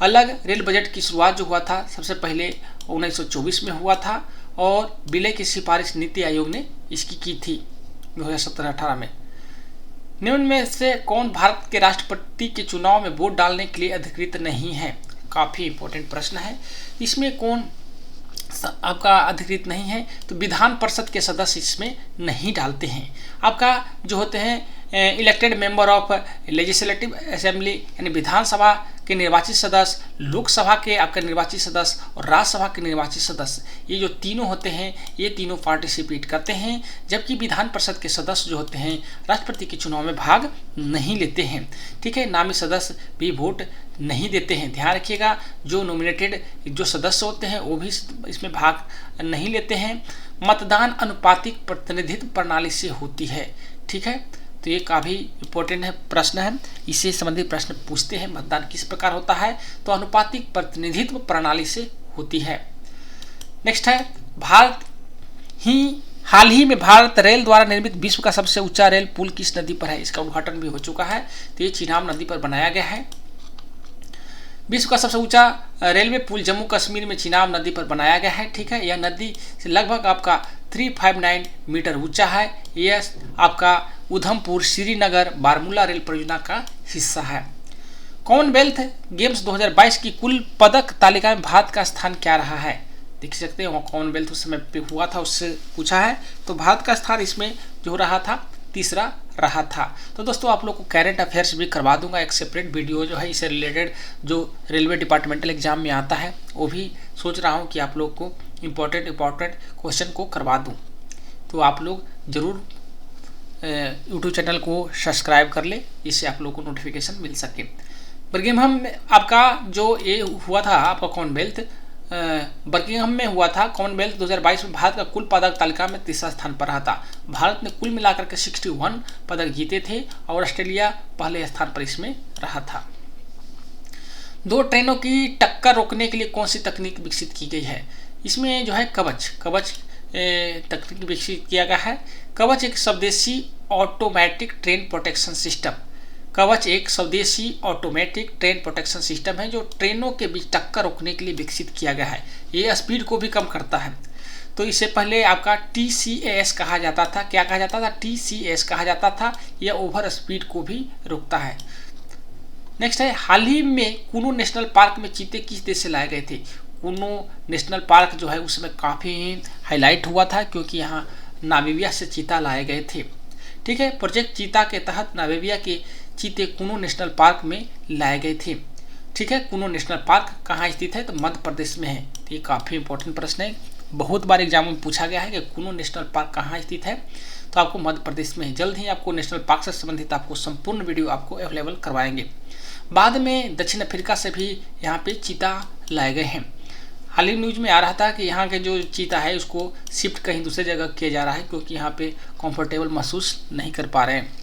अलग रेल बजट की शुरुआत जो हुआ था सबसे पहले 1924 में हुआ था और विलय की सिफारिश नीति आयोग ने इसकी की थी 2017-18 में। निम्न में से कौन भारत के राष्ट्रपति के चुनाव में वोट डालने के लिए अधिकृत नहीं है? काफ़ी इंपॉर्टेंट प्रश्न है। इसमें कौन आपका अधिकृत नहीं है? तो विधान परिषद के सदस्य इसमें नहीं डालते हैं। आपका जो होते हैं elected member of legislative assembly, यानी विधानसभा के निर्वाचित सदस्य, लोकसभा के आपका निर्वाचित सदस्य और राज्यसभा के निर्वाचित सदस्य, ये जो तीनों होते हैं ये तीनों पार्टिसिपेट करते हैं। जबकि विधान परिषद के सदस्य जो होते हैं राष्ट्रपति के चुनाव में भाग नहीं लेते हैं। ठीक है, नामी सदस्य भी वोट नहीं देते हैं। ध्यान रखिएगा, जो नॉमिनेटेड जो सदस्य होते हैं वो भी इसमें भाग नहीं लेते हैं। मतदान अनुपातिक प्रतिनिधित्व प्रणाली से होती है। ठीक है, तो ये काफ़ी इंपॉर्टेंट है प्रश्न है, इससे संबंधित प्रश्न पूछते हैं। मतदान किस प्रकार होता है? तो अनुपातिक प्रतिनिधित्व प्रणाली से होती है। नेक्स्ट है भारत हाल ही में भारत रेल द्वारा निर्मित विश्व का सबसे ऊंचा रेल पुल किस नदी पर है? इसका उद्घाटन भी हो चुका है। तो ये चिनाब नदी पर बनाया गया है। विश्व का सबसे ऊंचा रेलवे पुल जम्मू कश्मीर में चिनाब नदी पर बनाया गया है। ठीक है, यह नदी से लगभग आपका 359 मीटर ऊंचा है। यह आपका उधमपुर श्रीनगर बारामूला रेल परियोजना का हिस्सा है। कॉमनवेल्थ गेम्स 2022 की कुल पदक तालिका में भारत का स्थान क्या रहा है? देख सकते हैं कॉमनवेल्थ उस समय पे हुआ था, उससे पूछा है। तो भारत का स्थान इसमें जो रहा था तीसरा रहा था। तो दोस्तों आप लोग को करंट अफेयर्स भी करवा दूंगा, एक सेपरेट वीडियो जो है इससे रिलेटेड जो रेलवे डिपार्टमेंटल एग्जाम में आता है वो भी सोच रहा हूँ कि आप लोग को इम्पोर्टेंट क्वेश्चन को करवा दूँ। तो आप लोग ज़रूर यूट्यूब चैनल को सब्सक्राइब कर ले, इससे आप लोग को नोटिफिकेशन मिल सके। बर्मिंघम में आपका जो ये हुआ था आपका कॉमनवेल्थ बर्मिंघम में हुआ था। कॉमनवेल्थ 2022 में भारत का कुल पदक तालिका में तीसरा स्थान पर रहा था। भारत ने कुल मिलाकर के 61 पदक जीते थे और ऑस्ट्रेलिया पहले स्थान पर इसमें रहा था। दो ट्रेनों की टक्कर रोकने के लिए कौन सी तकनीक विकसित की गई है? इसमें जो है कवच तकनीक विकसित किया गया है। कवच एक स्वदेशी ऑटोमेटिक ट्रेन प्रोटेक्शन सिस्टम कवच एक स्वदेशी ऑटोमेटिक ट्रेन प्रोटेक्शन सिस्टम है जो ट्रेनों के बीच टक्कर रोकने के लिए विकसित किया गया है। ये स्पीड को भी कम करता है। तो इससे पहले आपका TCAS कहा जाता था। क्या कहा जाता था? TCAS कहा जाता था। यह ओवर स्पीड को भी रोकता है। नेक्स्ट है, हाल ही में कुनो नेशनल पार्क में चीते किस देश से लाए गए थे? कुनो नेशनल पार्क जो है उसमें काफ़ी हाईलाइट हुआ था क्योंकि यहाँ नामीबिया से चीता लाए गए थे। ठीक है, प्रोजेक्ट चीता के तहत नामीबिया के चीते कुनो नेशनल पार्क में लाए गए थे। ठीक है, कुनो नेशनल पार्क कहाँ स्थित है? तो मध्य प्रदेश में है। तो ये काफ़ी इंपॉर्टेंट प्रश्न है, बहुत बार एग्जाम में पूछा गया है कि कुनो नेशनल पार्क कहाँ स्थित है, तो आपको मध्य प्रदेश में है। जल्द ही आपको नेशनल पार्क से संबंधित आपको संपूर्ण वीडियो आपको अवेलेबल करवाएंगे। बाद में दक्षिण अफ्रीका से भी यहाँ पे चीता लाए गए हैं। हाल ही न्यूज में आ रहा था कि यहाँ के जो चीता है उसको शिफ्ट कहीं दूसरी जगह किया जा रहा है क्योंकि यहाँ पे कंफर्टेबल महसूस नहीं कर पा रहे हैं।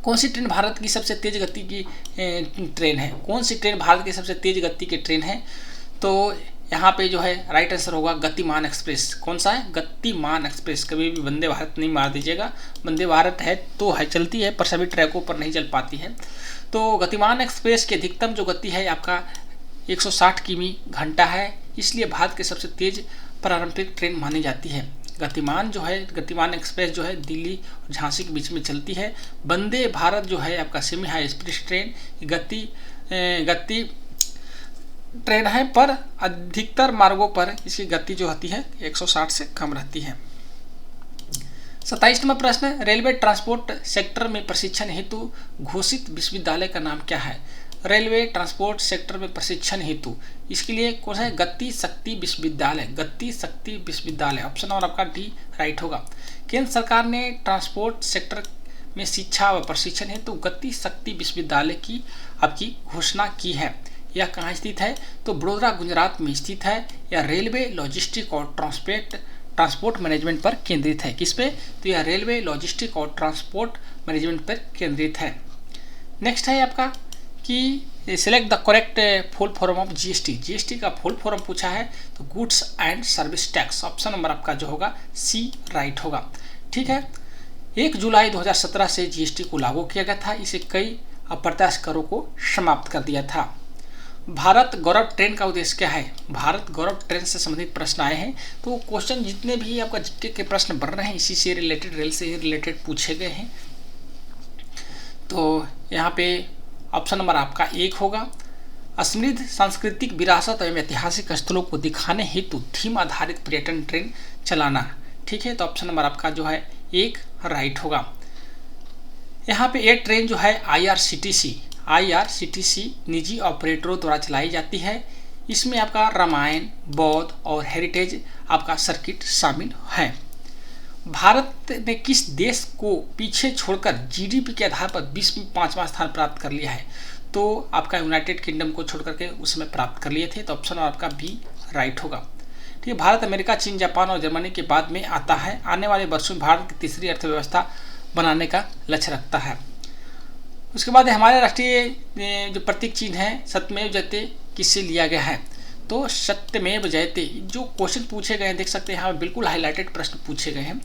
कौन सी ट्रेन भारत की सबसे तेज गति की ट्रेन है? कौन सी ट्रेन भारत की सबसे तेज गति की ट्रेन है? तो यहाँ पे जो है राइट आंसर होगा गतिमान एक्सप्रेस। कौन सा है? गतिमान एक्सप्रेस। कभी भी वंदे भारत नहीं मार दीजिएगा। वंदे भारत है तो है, चलती है पर सभी ट्रैकों पर नहीं चल पाती है। तो गतिमान एक्सप्रेस की अधिकतम जो गति है आपका 160 किमी घंटा है, इसलिए भारत की सबसे तेज पारंपरिक ट्रेन मानी जाती है। गतिमान एक्सप्रेस जो है दिल्ली और झांसी के बीच में चलती है। वंदे भारत जो है आपका सेमी हाई स्पीड ट्रेन गति ट्रेन है, पर अधिकतर मार्गों पर इसकी गति जो होती है 160 से कम रहती है। 27वां प्रश्न, रेलवे ट्रांसपोर्ट सेक्टर में प्रशिक्षण हेतु घोषित विश्वविद्यालय का नाम क्या है? रेलवे ट्रांसपोर्ट सेक्टर में प्रशिक्षण हेतु इसके लिए कौन सा है? गति शक्ति विश्वविद्यालय। गति शक्ति विश्वविद्यालय ऑप्शन और आपका डी राइट होगा। केंद्र सरकार ने ट्रांसपोर्ट सेक्टर में शिक्षा व प्रशिक्षण हेतु गति शक्ति विश्वविद्यालय की आपकी घोषणा की है। यह कहाँ स्थित है? तो बड़ोदरा गुजरात में स्थित है। यह रेलवे लॉजिस्टिक और ट्रांसपोर्ट मैनेजमेंट पर केंद्रित है। किस पे? तो यह रेलवे लॉजिस्टिक और ट्रांसपोर्ट मैनेजमेंट पर केंद्रित है। नेक्स्ट है आपका कि select the correct full form of GST का फुल फॉर्म पूछा है तो goods and service tax. Option number आपका जो होगा सी राइट होगा। ठीक है, 1 जुलाई 2017 से जीएसटी को लागू किया गया था। इसे कई अप्रत्यक्ष करों को समाप्त कर दिया था। भारत गौरव ट्रेन का उद्देश्य क्या है? भारत गौरव ट्रेन से संबंधित प्रश्न आए हैं, तो क्वेश्चन जितने भी आपका जीके के प्रश्न बन रहे हैं इसी से रिलेटेड, रेल से रिलेटेड पूछे गए हैं। तो यहाँ पे ऑप्शन नंबर आपका 1 होगा। समृद्ध सांस्कृतिक विरासत एवं ऐतिहासिक स्थलों को दिखाने हेतु थीम आधारित पर्यटन ट्रेन चलाना। ठीक है, तो ऑप्शन नंबर आपका जो है 1 राइट होगा। यहाँ पे ये ट्रेन जो है IRCTC निजी ऑपरेटरों द्वारा चलाई जाती है। इसमें आपका रामायण, बौद्ध और हेरिटेज आपका सर्किट शामिल है। भारत ने किस देश को पीछे छोड़कर जीडीपी के आधार पर विश्व में 5वां स्थान प्राप्त कर लिया है? तो आपका यूनाइटेड किंगडम को छोड़ करके उसमें प्राप्त कर लिए थे। तो ऑप्शन आपका बी राइट होगा। ठीक है, भारत अमेरिका, चीन, जापान और जर्मनी के बाद में आता है। आने वाले वर्षों में भारत की तीसरी अर्थव्यवस्था बनाने का लक्ष्य रखता है। उसके बाद हमारे राष्ट्रीय जो प्रतीक चिन्ह है सत्यमेव जयते किससे लिया गया है? तो सत्यमेव जयते जो क्वेश्चन पूछे गए हैं देख सकते हैं यहाँ बिल्कुल हाईलाइटेड प्रश्न पूछे गए हैं।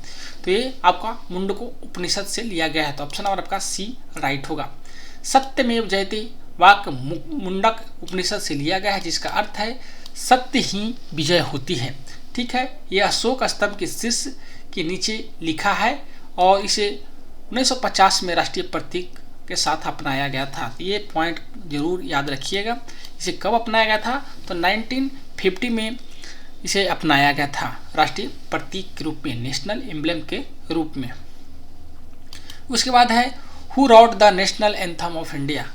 तो ये आपका मुंडको उपनिषद से लिया गया है। तो ऑप्शन नंबर आपका सी राइट होगा। सत्यमेव जयते वाक्य मुंडक उपनिषद से लिया गया है, जिसका अर्थ है सत्य ही विजय होती है। ठीक है, यह अशोक स्तंभ के शीर्ष के नीचे लिखा है और इसे 1950 में राष्ट्रीय प्रतीक के साथ अपनाया गया था। ये पॉइंट जरूर याद रखिएगा। इसे कब अपनाया गया था? तो 1950 में इसे अपनाया गया था राष्ट्रीय प्रतीक के रूप में, नेशनल एम्ब्लेम के रूप में। उसके बाद है who rot the national anthem of India,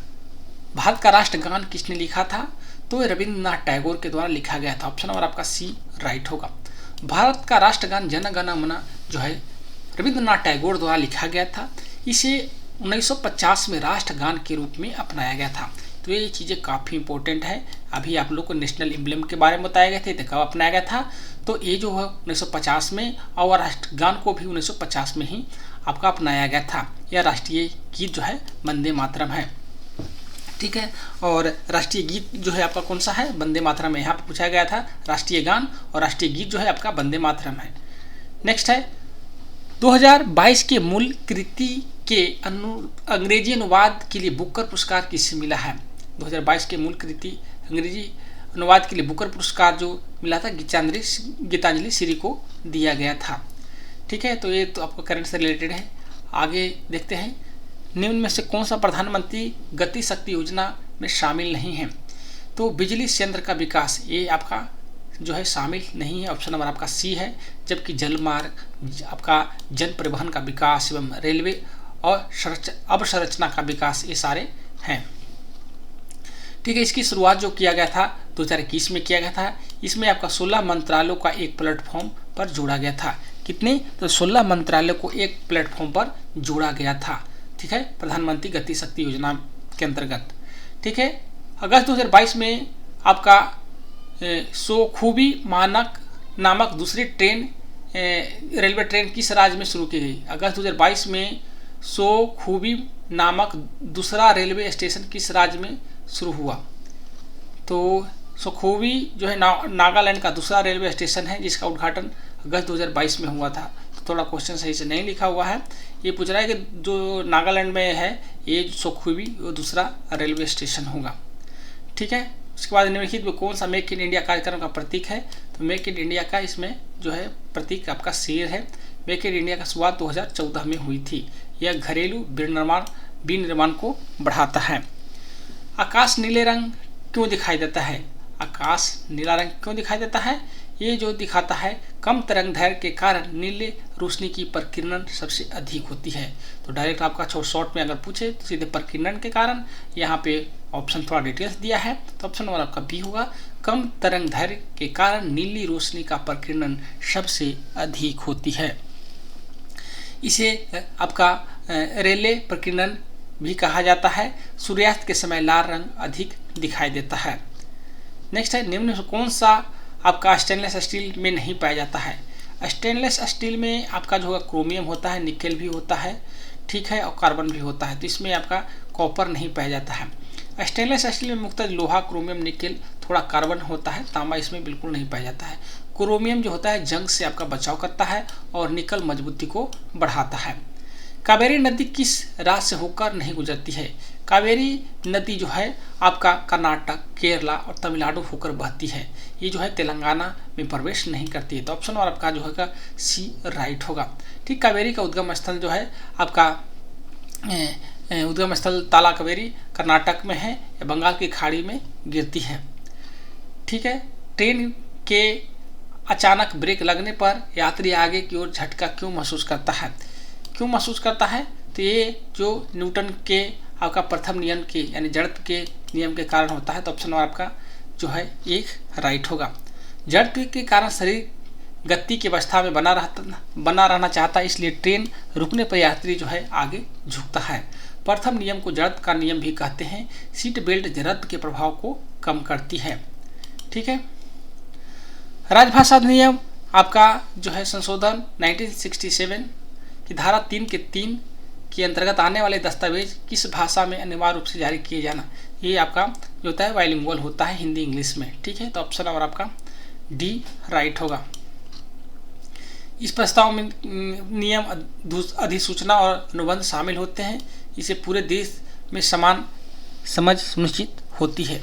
Bharat का राष्ट्रगान किसने लिखा था? तो रविंद्रनाथ टैगोर के द्वारा लिखा गया था। ऑप्शन नंबर आपका सी राइट होगा। भारत का राष्ट्रगान जन गण मन जो है रविंद्रनाथ टैगोर द्वारा लिखा गया था। इसे 1950 में राष्ट्रगान के रूप में अपनाया गया था। तो ये चीज़ें काफ़ी इंपॉर्टेंट है। अभी आप लोग को नेशनल एम्ब्लेम के बारे में बताया गया थे, तो कब अपनाया गया था? तो ये जो है 1950 में, और राष्ट्रगान को भी 1950 में ही आपका अपनाया गया था। यह राष्ट्रीय गीत जो है वंदे मातरम है। ठीक है, और राष्ट्रीय गीत जो है आपका कौन सा है? वंदे मातरम है। यहाँ पर पूछा गया था राष्ट्रीय गान, और राष्ट्रीय गीत जो है आपका वंदे मातरम है। नेक्स्ट है 2022 के मूल कृति के अंग्रेजी अनुवाद के लिए बुकर पुरस्कार किसे मिला है? 2022 के मूल कृति अंग्रेजी अनुवाद के लिए बुकर पुरस्कार जो मिला था गीतांजलि श्री को दिया गया था। ठीक है, तो ये तो आपको करंट से रिलेटेड है। आगे देखते हैं, निम्न में से कौन सा प्रधानमंत्री गति शक्ति योजना में शामिल नहीं है? तो बिजली संयंत्र का विकास ये आपका जो है शामिल नहीं है। ऑप्शन नंबर आपका सी है। जबकि जलमार्ग, आपका जन परिवहन का विकास एवं रेलवे और अवसंरचना का विकास ये सारे हैं। ठीक है, इसकी शुरुआत जो किया गया था 2021 में किया गया था। इसमें आपका 16 मंत्रालयों का एक प्लेटफॉर्म पर जोड़ा गया था। कितने? तो 16 मंत्रालयों को एक प्लेटफॉर्म पर जोड़ा गया था। ठीक है, प्रधानमंत्री गति शक्ति योजना के अंतर्गत। ठीक है, अगस्त 2022 में आपका सोखूबी मानक नामक दूसरी ट्रेन रेलवे ट्रेन किस राज्य में शुरू की गई? अगस्त 2022 में सोखूबी नामक दूसरा रेलवे स्टेशन किस राज्य में शुरू हुआ? तो सोखूबी जो है नागालैंड का दूसरा रेलवे स्टेशन है, जिसका उद्घाटन अगस्त 2022 में हुआ था। तो थोड़ा क्वेश्चन सही से नहीं लिखा हुआ है। ये पूछ रहा है कि जो नागालैंड में है ये सोखूबी वो दूसरा रेलवे स्टेशन होगा। ठीक है, उसके बाद निम्नलिखित में कौन सा मेक इन इंडिया कार्यक्रम का प्रतीक है? तो मेक इन इंडिया का इसमें जो है प्रतीक आपका शेर है। मेक इन इंडिया का शुरुआत 2014 में हुई थी। यह घरेलू विनिर्माण को बढ़ाता है। आकाश नीले रंग क्यों दिखाई देता है? आकाश नीला रंग क्यों दिखाई देता है? ये जो दिखाता है कम तरंग दैर्घ्य के कारण नीले रोशनी की प्रकीर्णन सबसे अधिक होती है। तो डायरेक्ट आपका शॉर्ट में अगर पूछे तो सीधे प्रकीर्णन के कारण। यहाँ पे ऑप्शन थोड़ा डिटेल्स दिया है, तो ऑप्शन नंबर आपका बी होगा। कम तरंग दैर्घ्य के कारण नीली रोशनी का प्रकीर्णन सबसे अधिक होती है। इसे आपका रेले प्रकीर्णन भी कहा जाता है। सूर्यास्त के समय लाल रंग अधिक दिखाई देता है। नेक्स्ट है, निम्न में कौन सा आपका स्टेनलेस स्टील में नहीं पाया जाता है? स्टेनलेस स्टील में आपका जो है क्रोमियम होता है, निकेल भी होता है, ठीक है, और कार्बन भी होता है। तो इसमें आपका कॉपर नहीं पाया जाता है। स्टेनलेस स्टील में मुख्यतः लोहा, क्रोमियम, निकेल, थोड़ा कार्बन होता है। तांबा इसमें बिल्कुल नहीं पाया जाता है। क्रोमियम जो होता है जंग से आपका बचाव करता है, और निकल मजबूती को बढ़ाता है। कावेरी नदी किस राज्य से होकर नहीं गुजरती है? कावेरी नदी जो है आपका कर्नाटक, केरला और तमिलनाडु होकर बहती है। ये जो है तेलंगाना में प्रवेश नहीं करती है। तो ऑप्शन और आपका जो है सी राइट होगा। ठीक, कावेरी का उद्गम स्थल जो है आपका उद्गम स्थल ताला कावेरी कर्नाटक में है, या बंगाल की खाड़ी में गिरती है। ठीक है, ट्रेन के अचानक ब्रेक लगने पर यात्री आगे की ओर झटका क्यों महसूस करता है? क्यों महसूस करता है? तो ये जो न्यूटन के आपका प्रथम नियम के यानी जड़त्व के नियम के कारण होता है। तो ऑप्शन नंबर आपका जो है एक राइट होगा। जड़त्व के कारण शरीर गति की अवस्था में बना रहना चाहता है, इसलिए ट्रेन रुकने पर यात्री जो है आगे झुकता है। प्रथम नियम को जड़त्व का नियम भी कहते हैं। सीट बेल्ट जड़त्व के प्रभाव को कम करती है। ठीक है, राजभाषा अधिनियम आपका जो है संशोधन 1967 की धारा 3 के 3 के अंतर्गत आने वाले दस्तावेज किस भाषा में अनिवार्य रूप से जारी किए जाना, ये आपका जो होता है बाइलिंगुअल होता है हिंदी इंग्लिश में। ठीक है, तो ऑप्शन नंबर आपका डी राइट होगा। इस प्रस्ताव में नियम, अधिसूचना और अनुबंध शामिल होते हैं। इसे पूरे देश में समान समझ सुनिश्चित होती है।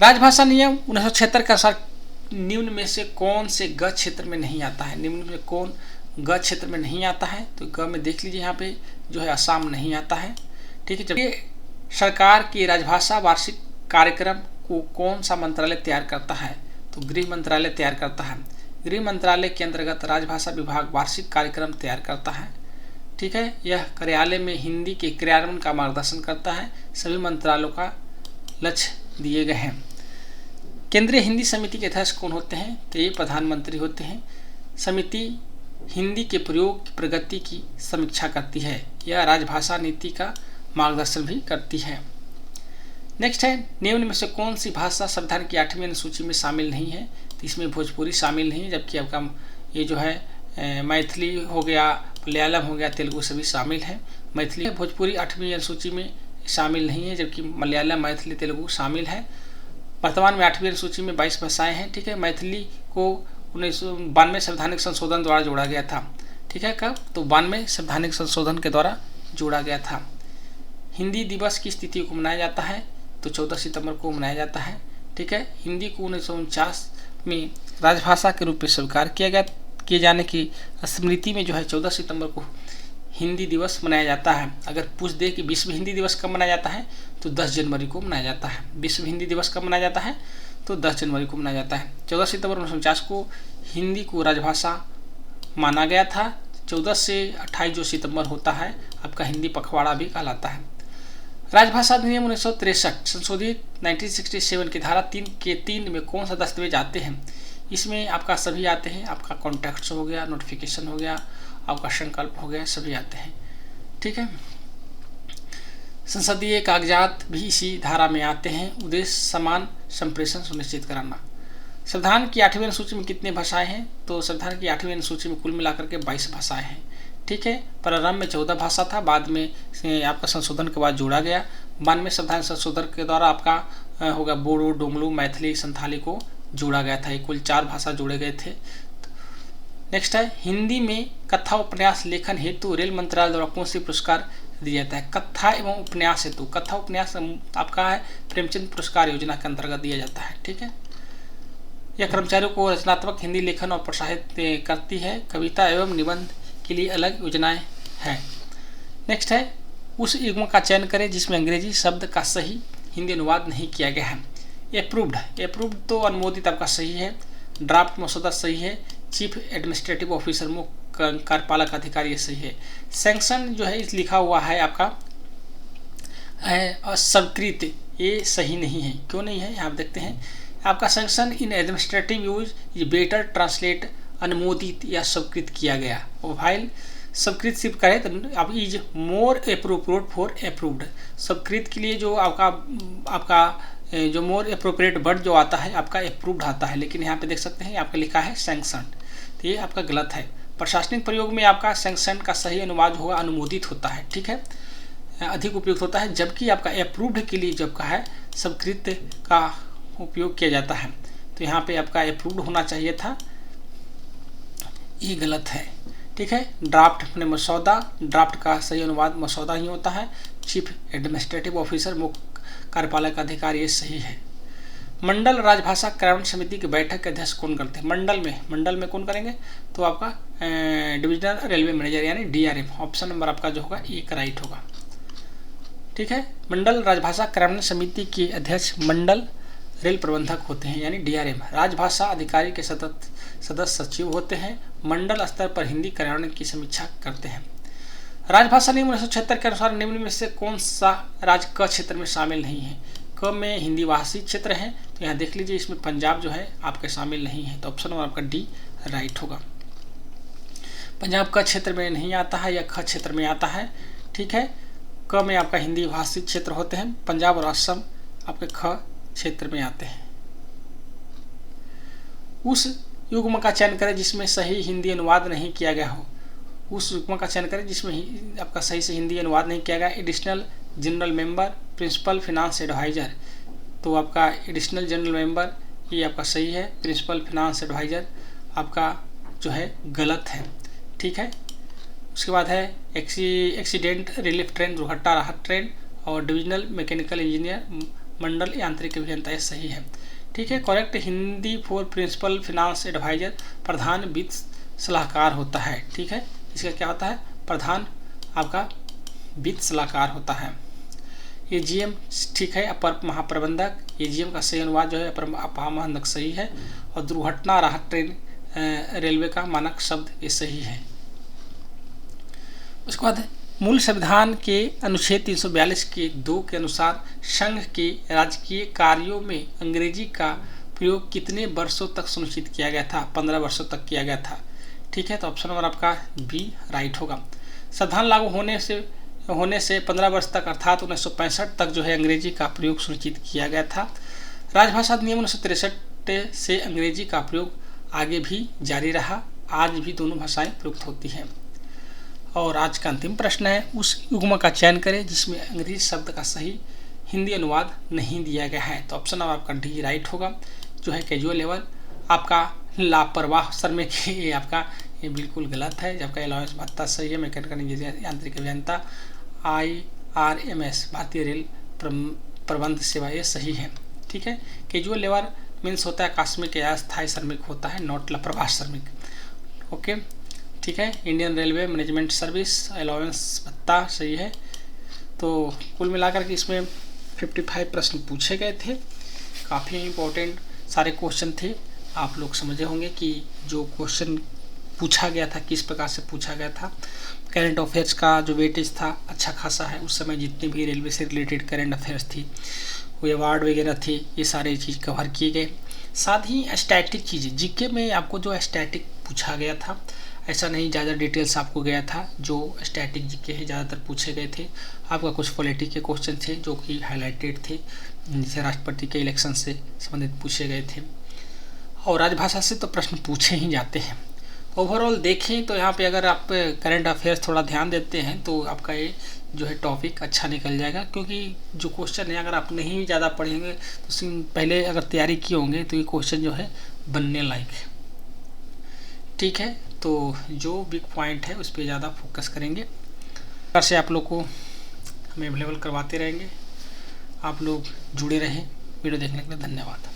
राजभाषा नियम 1976 के अनुसार निम्न में से कौन से ग क्षेत्र में नहीं आता है? निम्न में कौन ग क्षेत्र में नहीं आता है? तो ग में देख लीजिए, यहाँ पे जो है असम नहीं आता है। ठीक है, जब सरकार की राजभाषा वार्षिक कार्यक्रम को कौन सा मंत्रालय तैयार करता है? तो गृह मंत्रालय तैयार करता है। गृह मंत्रालय के अंतर्गत राजभाषा विभाग वार्षिक कार्यक्रम तैयार करता है। ठीक है, यह कार्यालय में हिंदी के क्रियान्वयन का मार्गदर्शन करता है। सभी मंत्रालयों का लक्ष्य दिए गए हैं। केंद्रीय हिंदी समिति के अध्यक्ष कौन होते हैं? तो ये प्रधानमंत्री होते हैं। समिति हिंदी के प्रयोग की प्रगति की समीक्षा करती है। यह राजभाषा नीति का मार्गदर्शन भी करती है। नेक्स्ट है, निम्न में से कौन सी भाषा संविधान की 8वीं अनुसूची में शामिल नहीं है? तो इसमें भोजपुरी शामिल नहीं है, जबकि आपका ये जो है मैथिली हो गया, मलयालम हो गया, तेलुगु सभी शामिल है। मैथिली भोजपुरी 8वीं अनुसूची में शामिल नहीं है, जबकि मलयालम, मैथिली, तेलुगु शामिल है। वर्तमान में 8वीं अनुसूची में 22 भाषाएं हैं। ठीक है, मैथिली को 1992 संवैधानिक संशोधन द्वारा जोड़ा गया था। ठीक है, कब? तो 92 संवैधानिक संशोधन के द्वारा जोड़ा गया था। हिंदी दिवस किस तिथि को मनाया जाता है? तो 14 सितंबर को मनाया जाता है। ठीक है, हिंदी को 1949 में राजभाषा के रूप में स्वीकार किए जाने की स्मृति में जो है 14 सितंबर को हिंदी दिवस मनाया जाता है। अगर पूछ दे कि विश्व हिंदी दिवस कब मनाया जाता है, तो 10 जनवरी को मनाया जाता है। विश्व हिंदी दिवस कब मनाया जाता है? तो 10 जनवरी को मनाया जाता है। 14 सितंबर 1949 को हिंदी को राजभाषा माना गया था। 14 से 28 जो सितंबर होता है आपका हिंदी पखवाड़ा भी कहलाता है। राजभाषा अधिनियम 1963 संशोधित 1967 की धारा 3 के 3 में कौन सा दस्तावेज आते हैं? इसमें आपका सभी आते हैं। आपका कॉन्ट्रैक्ट्स हो गया, नोटिफिकेशन हो गया, आपका संकल्प हो गया, सभी आते हैं। ठीक है, संसदीय कागजात भी इसी धारा में आते हैं। उद्देश्य समान संप्रेषण सुनिश्चित कराना। संविधान की 8वीं अनुसूची में कितने भाषाएं हैं? तो संविधान की 8वीं अनुसूची में कुल मिलाकर के 22 भाषाएं हैं। ठीक है, प्रारंभ में 14 भाषा था, बाद में आपका संशोधन के बाद जोड़ा गया। 92 संविधान संशोधन के द्वारा आपका होगा बोडो, डोंगलू, मैथिली, संथाली को जोड़ा गया था। ये कुल 4 भाषा जोड़े गए थे। नेक्स्ट है, हिंदी में कथा उपन्यास लेखन हेतु रेल मंत्रालय द्वारा कौन सी पुरस्कार दिया जाता है? कथा एवं उपन्यास हेतु, कथा उपन्यास आपका है प्रेमचंद पुरस्कार योजना के अंतर्गत दिया जाता है। ठीक है, यह कर्मचारियों को रचनात्मक हिंदी लेखन और प्रोत्साहित करती है। कविता एवं निबंध के लिए अलग योजनाएं हैं। नेक्स्ट है, उस युग्म का चयन करें जिसमें अंग्रेजी शब्द का सही हिंदी अनुवाद नहीं किया गया है। अप्रूव्ड तो अनुमोदित आपका सही है। ड्राफ्ट मसौदा सही है। चीफ एडमिनिस्ट्रेटिव ऑफिसर मुख्य कार्यपालक अधिकारी ये सही है। सैंक्शन जो है इस लिखा हुआ है आपका स्वीकृत, ये सही नहीं है। क्यों नहीं है यहाँ देखते हैं। आपका sanction in administrative use is better translate अनुमोदित या स्वीकृत किया गया। वो फाइल स्वीकृत सिर्फ करें तो अब is more appropriate for approved. स्वीकृत के लिए जो आपका जो मोर अप्रोप्रिएट वर्ड जो आता है आपका अप्रूव्ड आता है, लेकिन यहाँ पे देख सकते हैं आपका लिखा है सैंक्शन, तो ये आपका गलत है। प्रशासनिक प्रयोग में आपका सैंक्शन का सही अनुवाद होगा अनुमोदित होता है। ठीक है, अधिक उपयुक्त होता है, जबकि आपका अप्रूव्ड के लिए जब का है स्वीकृत का उपयोग किया जाता है। तो यहाँ पे आपका अप्रूव्ड होना चाहिए था, ये गलत है। ठीक है, ड्राफ्ट अपने मसौदा, ड्राफ्ट का सही अनुवाद मसौदा ही होता है। चीफ एडमिनिस्ट्रेटिव ऑफिसर मुख्य कार्यपालक अधिकारी ये सही है। मंडल राजभाषा कार्यान्वयन समिति की बैठक के अध्यक्ष कौन करते हैं? मंडल में कौन करेंगे? तो आपका डिविजनल रेलवे मैनेजर यानी DRM। ऑप्शन नंबर आपका जो होगा 1 राइट होगा। ठीक है, मंडल राजभाषा कार्यान्वयन समिति के अध्यक्ष मंडल रेल प्रबंधक होते हैं यानी DRM। राजभाषा अधिकारी के सदस्य सचिव होते हैं। मंडल स्तर पर हिंदी कार्यान्वयन की समीक्षा करते हैं। राजभाषा नियम 1976 के अनुसार निम्न में से कौन सा राज्य क क्षेत्र में शामिल नहीं है? क में हिंदी भाषी क्षेत्र है, तो यहाँ देख लीजिए इसमें पंजाब जो है आपके शामिल नहीं है, तो ऑप्शन नंबर आपका D राइट होगा। पंजाब क क्षेत्र में नहीं आता है या ख क्षेत्र में आता है। ठीक है, क में आपका हिंदी भाषी क्षेत्र होते हैं। पंजाब और असम आपके ख क्षेत्र में आते हैं। उस युग्म का चयन करें जिसमें सही हिंदी अनुवाद नहीं किया गया हो। उस युग्म का चयन करें जिसमें आपका सही से हिंदी अनुवाद नहीं किया गया। Additional general member, principal finance adviser. तो आपका एडिशनल जनरल मेंबर ये आपका सही है, प्रिंसिपल फिनांस एडवाइज़र आपका जो है गलत है। ठीक है, उसके बाद है एक्सीडेंट रिलीफ ट्रेन, दुर्घटना राहत ट्रेन, और डिविजनल मैकेनिकल इंजीनियर, मंडल यांत्रिक अभियंता, ये सही है। ठीक है, correct Hindi for principal finance adviser प्रधान वित्त सलाहकार होता है। ठीक है, इसका क्या होता है, प्रधान आपका वित्त सलाहकार होता है। एजीएम ठीक है, अपर महाप्रबंधक, एजीएम का सही अनुवाद जो है अपर महाप्रबंधक सही है, और दुर्घटना राहत ट्रेन रेलवे का मानक शब्द ये सही है। उसके बाद मूल संविधान के अनुच्छेद 342 के 2 के अनुसार संघ के राजकीय कार्यों में अंग्रेजी का प्रयोग कितने वर्षों तक सुनिश्चित किया गया था? 15 वर्षों तक किया गया था। ठीक है, तो ऑप्शन नंबर आपका बी राइट होगा। संविधान लागू होने से 15 वर्ष तक अर्थात 1965 तक जो है अंग्रेजी का प्रयोग सुनिश्चित किया गया था। राजभाषा अधिनियम 1963 से अंग्रेजी का प्रयोग आगे भी जारी रहा, आज भी दोनों भाषाएं प्रयुक्त होती हैं। और आज का अंतिम प्रश्न है, उस युग्म का चयन करें जिसमें अंग्रेजी शब्द का सही हिंदी अनुवाद नहीं दिया गया है। तो ऑप्शन नंबर आपका डी राइट होगा, जो है कैजुअल लेवल। आपका लापरवाह श्रमिक ये आपका ये बिल्कुल गलत है, जबकि अलाउंस भत्ता सही है। मैकेनिकल इंजीनियर यांत्रिक अभियंता, IRMS भारतीय रेल प्रबंध सेवा ये सही है। ठीक है, कैजुअल लेबर मीन्स होता है आकस्मिक या अस्थायी श्रमिक होता है, नॉट लापरवाह श्रमिक। ओके, ठीक है, Indian railway management service allowance भत्ता सही है। तो कुल मिलाकर के इसमें 55 प्रश्न पूछे गए थे, काफ़ी इंपॉर्टेंट सारे क्वेश्चन थे। आप लोग समझे होंगे कि जो क्वेश्चन पूछा गया था किस प्रकार से पूछा गया था। करंट अफेयर्स का जो वेटेज था अच्छा खासा है, उस समय जितनी भी रेलवे से रिलेटेड करंट अफेयर्स थी, कोई अवार्ड वगैरह थे, ये सारे चीज़ कवर किए गए। साथ ही स्टैटिक चीज़ें जीके में आपको जो स्टैटिक पूछा गया था, ऐसा नहीं ज़्यादा डिटेल्स आपको गया था। जो स्टैटिक जीके है ज़्यादातर पूछे गए थे। आपका कुछ पॉलिटी के क्वेश्चन थे जो कि हाईलाइटेड थे, जैसे राष्ट्रपति के इलेक्शन से संबंधित पूछे गए थे, और राजभाषा से तो प्रश्न पूछे ही जाते हैं। ओवरऑल देखें तो यहाँ पे अगर आप करंट अफेयर्स थोड़ा ध्यान देते हैं तो आपका ये जो है टॉपिक अच्छा निकल जाएगा, क्योंकि जो क्वेश्चन है अगर आप नहीं ज़्यादा पढ़ेंगे तो पहले अगर तैयारी किए होंगे तो ये क्वेश्चन जो है बनने लायक है। ठीक है, तो जो बिग पॉइंट है उस पर ज़्यादा फोकस करेंगे। से आप लोग को हम अवेलेबल करवाते रहेंगे। आप लोग जुड़े रहें। वीडियो देखने के लिए धन्यवाद।